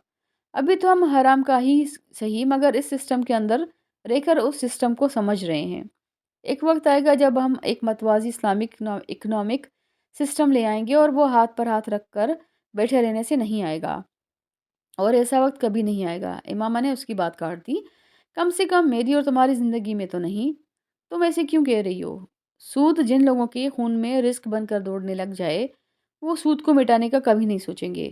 ابھی تو ہم حرام کا ہی صحیح مگر اس سسٹم کے اندر رہ کر اس سسٹم کو سمجھ رہے ہیں۔ ایک وقت آئے گا جب ہم ایک متوازی اسلامک اکنامک سسٹم لے آئیں گے اور وہ ہاتھ پر ہاتھ رکھ کر بیٹھے رہنے سے نہیں آئے گا، اور ایسا وقت کبھی نہیں آئے گا۔ امامہ نے اس کی بات کاٹ دی، کم سے کم میری اور تمہاری زندگی میں تو نہیں۔ تم ایسے کیوں کہہ رہی ہو؟ سود جن لوگوں کے خون میں رزق بن کر دوڑنے لگ جائے وہ سود کو مٹانے کا کبھی نہیں سوچیں گے۔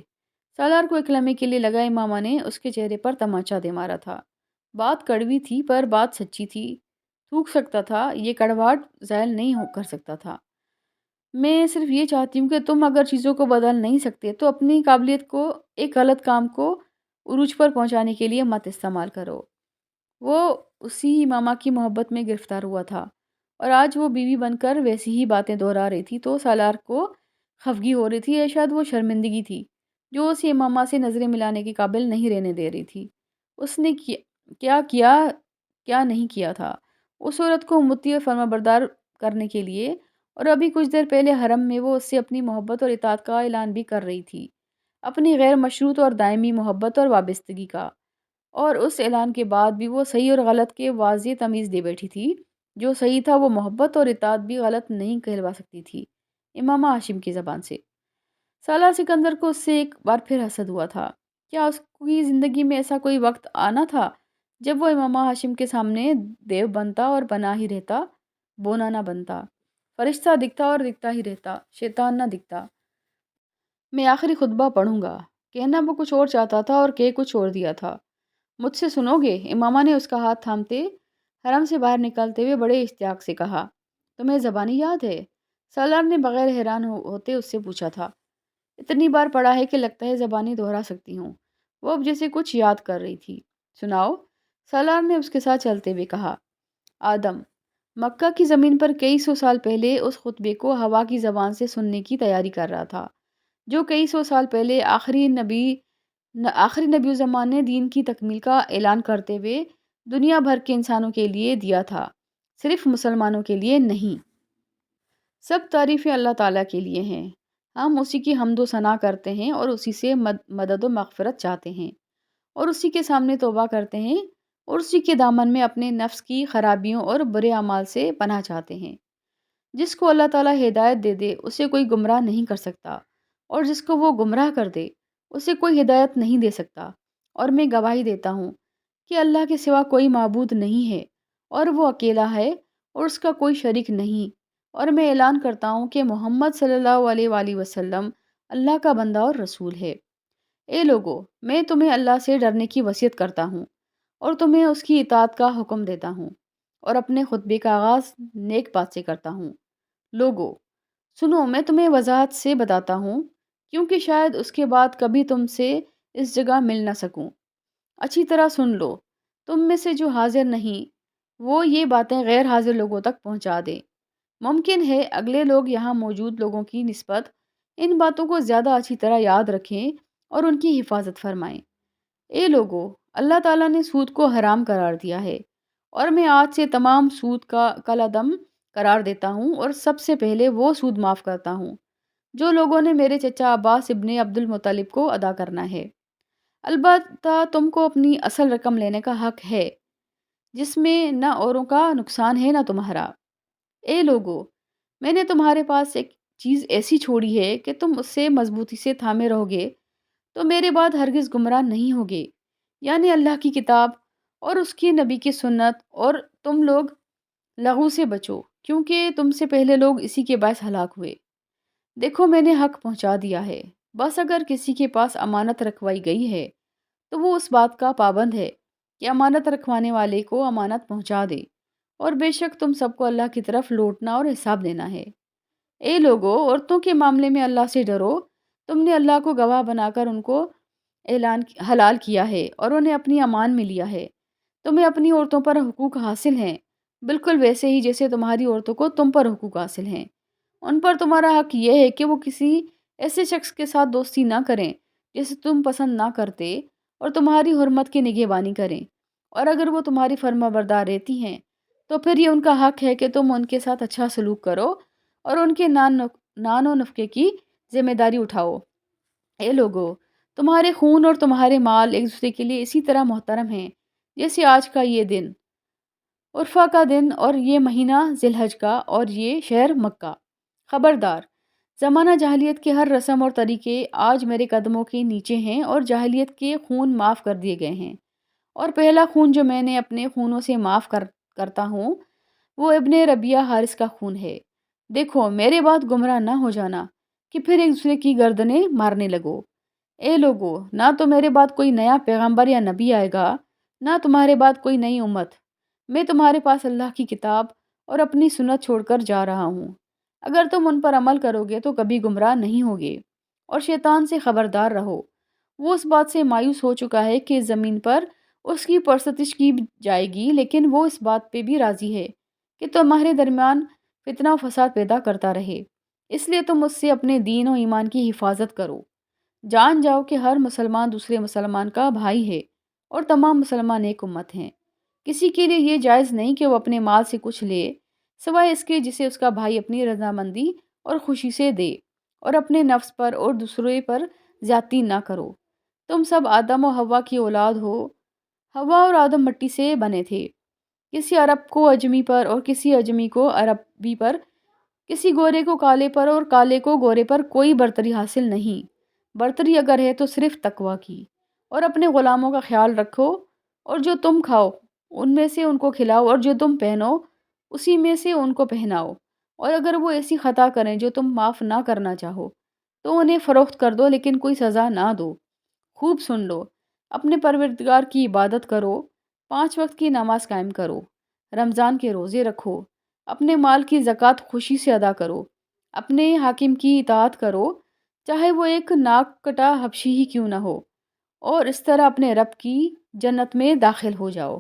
سالار کو ایک لمحے کے لیے لگا امامہ نے اس کے چہرے پر تماچا دے مارا تھا۔ بات کڑوی تھی پر بات سچی تھی۔ تھوک سکتا تھا، یہ کڑواہٹ زائل نہیں کر سکتا تھا۔ میں صرف یہ چاہتی ہوں کہ تم اگر چیزوں کو بدل نہیں سکتے تو اپنی قابلیت کو ایک غلط کام کو عروج پر پہنچانے کے لیے مت استعمال کرو۔ وہ اسی امامہ کی محبت میں گرفتار ہوا تھا، اور آج وہ بیوی بن کر ویسی ہی باتیں دہرا رہی تھی تو سالار کو خفگی ہو رہی تھی، یا شاید وہ شرمندگی تھی جو اسے امامہ سے نظریں ملانے کے قابل نہیں رہنے دے رہی تھی۔ اس نے کیا کیا کیا نہیں کیا تھا اس عورت کو مطیع اور فرمانبردار کرنے کے لیے، اور ابھی کچھ دیر پہلے حرم میں وہ اس سے اپنی محبت اور اطاعت کا اعلان بھی کر رہی تھی، اپنی غیر مشروط اور دائمی محبت اور وابستگی کا۔ اور اس اعلان کے بعد بھی وہ صحیح اور غلط کے واضح تمیز دے بیٹھی تھی۔ جو صحیح تھا وہ محبت اور اطاعت بھی غلط نہیں کہلوا سکتی تھی امامہ ہاشم کی زبان سے۔ سالار سکندر کو اس سے ایک بار پھر حسد ہوا تھا۔ کیا اس کی زندگی میں ایسا کوئی وقت آنا تھا جب وہ امامہ ہاشم کے سامنے دیو بنتا اور بنا ہی رہتا، بونا نہ بنتا، فرشتہ دکھتا اور دکھتا ہی رہتا، شیطان نہ دکھتا؟ میں آخری خطبہ پڑھوں گا، کہنا وہ کچھ اور چاہتا تھا اور کہہ کچھ اور دیا تھا۔ مجھ سے سنو گے؟ امامہ نے اس کا ہاتھ تھامتے حرم سے باہر نکلتے ہوئے بڑے اشتیاق سے کہا، تمہیں زبانی یاد ہے؟ سالار نے بغیر حیران ہوتے اس سے پوچھا تھا۔ اتنی بار پڑھا ہے کہ لگتا ہے زبانی دہرا سکتی ہوں۔ وہ اب جیسے کچھ یاد کر رہی تھی۔ سناؤ، سالار نے اس کے ساتھ چلتے ہوئے کہا۔ آدم مکہ کی زمین پر کئی سو سال پہلے اس خطبے کو ہوا کی زبان سے سننے کی تیاری کر رہا تھا جو کئی سو سال پہلے آخری نبی الزمان نے دین کی تکمیل کا اعلان کرتے ہوئے دنیا بھر کے انسانوں کے لیے دیا تھا، صرف مسلمانوں کے لیے نہیں۔ سب تعریفیں اللہ تعالیٰ کے لیے ہیں۔ ہم اسی کی حمد و ثنا کرتے ہیں اور اسی سے مدد و مغفرت چاہتے ہیں، اور اسی کے سامنے توبہ کرتے ہیں، اور اسی کے دامن میں اپنے نفس کی خرابیوں اور برے اعمال سے پناہ چاہتے ہیں۔ جس کو اللہ تعالیٰ ہدایت دے دے اسے کوئی گمراہ نہیں کر سکتا، اور جس کو وہ گمراہ کر دے اسے کوئی ہدایت نہیں دے سکتا۔ اور میں گواہی دیتا ہوں کہ اللہ کے سوا کوئی معبود نہیں ہے، اور وہ اکیلا ہے اور اس کا کوئی شریک نہیں۔ اور میں اعلان کرتا ہوں کہ محمد صلی اللہ علیہ وآلہ وسلم اللہ کا بندہ اور رسول ہے۔ اے لوگو، میں تمہیں اللہ سے ڈرنے کی وصیت کرتا ہوں اور تمہیں اس کی اطاعت کا حکم دیتا ہوں، اور اپنے خطبے کا آغاز نیک بات سے کرتا ہوں۔ لوگو سنو، میں تمہیں وضاحت سے بتاتا ہوں، کیونکہ شاید اس کے بعد کبھی تم سے اس جگہ مل نہ سکوں۔ اچھی طرح سن لو، تم میں سے جو حاضر نہیں وہ یہ باتیں غیر حاضر لوگوں تک پہنچا دے۔ ممکن ہے اگلے لوگ یہاں موجود لوگوں کی نسبت ان باتوں کو زیادہ اچھی طرح یاد رکھیں اور ان کی حفاظت فرمائیں۔ اے لوگو، اللہ تعالیٰ نے سود کو حرام قرار دیا ہے، اور میں آج سے تمام سود کا کالعدم قرار دیتا ہوں، اور سب سے پہلے وہ سود معاف کرتا ہوں جو لوگوں نے میرے چچا عباس ابن عبد المطلب کو ادا کرنا ہے۔ البتہ تم کو اپنی اصل رقم لینے کا حق ہے، جس میں نہ اوروں کا نقصان ہے نہ تمہارا۔ اے لوگو، میں نے تمہارے پاس ایک چیز ایسی چھوڑی ہے کہ تم اس سے مضبوطی سے تھامے رہو گے تو میرے بعد ہرگز گمراہ نہیں ہوگے، یعنی اللہ کی کتاب اور اس کی نبی کی سنت، اور تم لوگ لغو سے بچو، کیونکہ تم سے پہلے لوگ اسی کے باعث ہلاک ہوئے۔ دیکھو، میں نے حق پہنچا دیا ہے، بس اگر کسی کے پاس امانت رکھوائی گئی ہے تو وہ اس بات کا پابند ہے کہ امانت رکھوانے والے کو امانت پہنچا دے، اور بے شک تم سب کو اللہ کی طرف لوٹنا اور حساب دینا ہے۔ اے لوگو، عورتوں کے معاملے میں اللہ سے ڈرو۔ تم نے اللہ کو گواہ بنا کر ان کو حلال کیا ہے اور انہیں اپنی امان میں لیا ہے۔ تمہیں اپنی عورتوں پر حقوق حاصل ہیں، بالکل ویسے ہی جیسے تمہاری عورتوں کو تم پر حقوق حاصل ہیں۔ ان پر تمہارا حق یہ ہے کہ وہ کسی ایسے شخص کے ساتھ دوستی نہ کریں جسے تم پسند نہ کرتے، اور تمہاری حرمت کی نگہبانی کریں، اور اگر وہ تمہاری فرما بردار رہتی ہیں تو پھر یہ ان کا حق ہے کہ تم ان کے ساتھ اچھا سلوک کرو اور ان کے نان و نفقے کی ذمہ داری اٹھاؤ۔ اے لوگو، تمہارے خون اور تمہارے مال ایک دوسرے کے لیے اسی طرح محترم ہیں جیسے آج کا یہ دن عرفہ کا دن، اور یہ مہینہ ذی الحج کا، اور یہ شہر مکہ۔ خبردار، زمانہ جاہلیت کے ہر رسم اور طریقے آج میرے قدموں کے نیچے ہیں، اور جاہلیت کے خون معاف کر دیے گئے ہیں، اور پہلا خون جو میں نے اپنے خونوں سے معاف کرتا ہوں وہ ابن ربیہ حارث کا خون ہے۔ دیکھو، میرے بعد گمراہ نہ ہو جانا کہ پھر ایک دوسرے کی گردنیں مارنے لگو۔ اے لوگو، نہ تو میرے بعد کوئی نیا پیغمبر یا نبی آئے گا، نہ تمہارے بعد کوئی نئی امت۔ میں تمہارے پاس اللہ کی کتاب اور اپنی سنت چھوڑ کر جا رہا ہوں۔ اگر تم ان پر عمل کرو گے تو کبھی گمراہ نہیں ہوگے، اور شیطان سے خبردار رہو۔ وہ اس بات سے مایوس ہو چکا ہے کہ زمین پر اس کی پرستش کی جائے گی، لیکن وہ اس بات پہ بھی راضی ہے کہ تمہارے درمیان فتنہ و فساد پیدا کرتا رہے۔ اس لیے تم اس سے اپنے دین و ایمان کی حفاظت کرو۔ جان جاؤ کہ ہر مسلمان دوسرے مسلمان کا بھائی ہے، اور تمام مسلمان ایک امت ہیں۔ کسی کے لیے یہ جائز نہیں کہ وہ اپنے مال سے کچھ لے سوائے اس کے جسے اس کا بھائی اپنی رضامندی اور خوشی سے دے، اور اپنے نفس پر اور دوسرے پر زیادتی نہ کرو۔ تم سب آدم و حوا کی اولاد ہو۔ حوا اور آدم مٹی سے بنے تھے، کسی عرب کو اجمی پر اور کسی اجمی کو عربی پر، کسی گورے کو کالے پر اور کالے کو گورے پر کوئی برتری حاصل نہیں۔ برتری اگر ہے تو صرف تقویٰ کی۔ اور اپنے غلاموں کا خیال رکھو، اور جو تم کھاؤ ان میں سے ان کو کھلاؤ، اور جو تم پہنو اسی میں سے ان کو پہناؤ۔ اور اگر وہ ایسی خطا کریں جو تم معاف نہ کرنا چاہو تو انہیں فروخت کر دو، لیکن کوئی سزا نہ دو۔ خوب سن لو، اپنے پروردگار کی عبادت کرو، 5 وقت کی نماز قائم کرو، رمضان کے روزے رکھو، اپنے مال کی زکوٰۃ خوشی سے ادا کرو، اپنے حاکم کی اطاعت کرو چاہے وہ ایک ناک کٹا حبشی ہی کیوں نہ ہو، اور اس طرح اپنے رب کی جنت میں داخل ہو جاؤ۔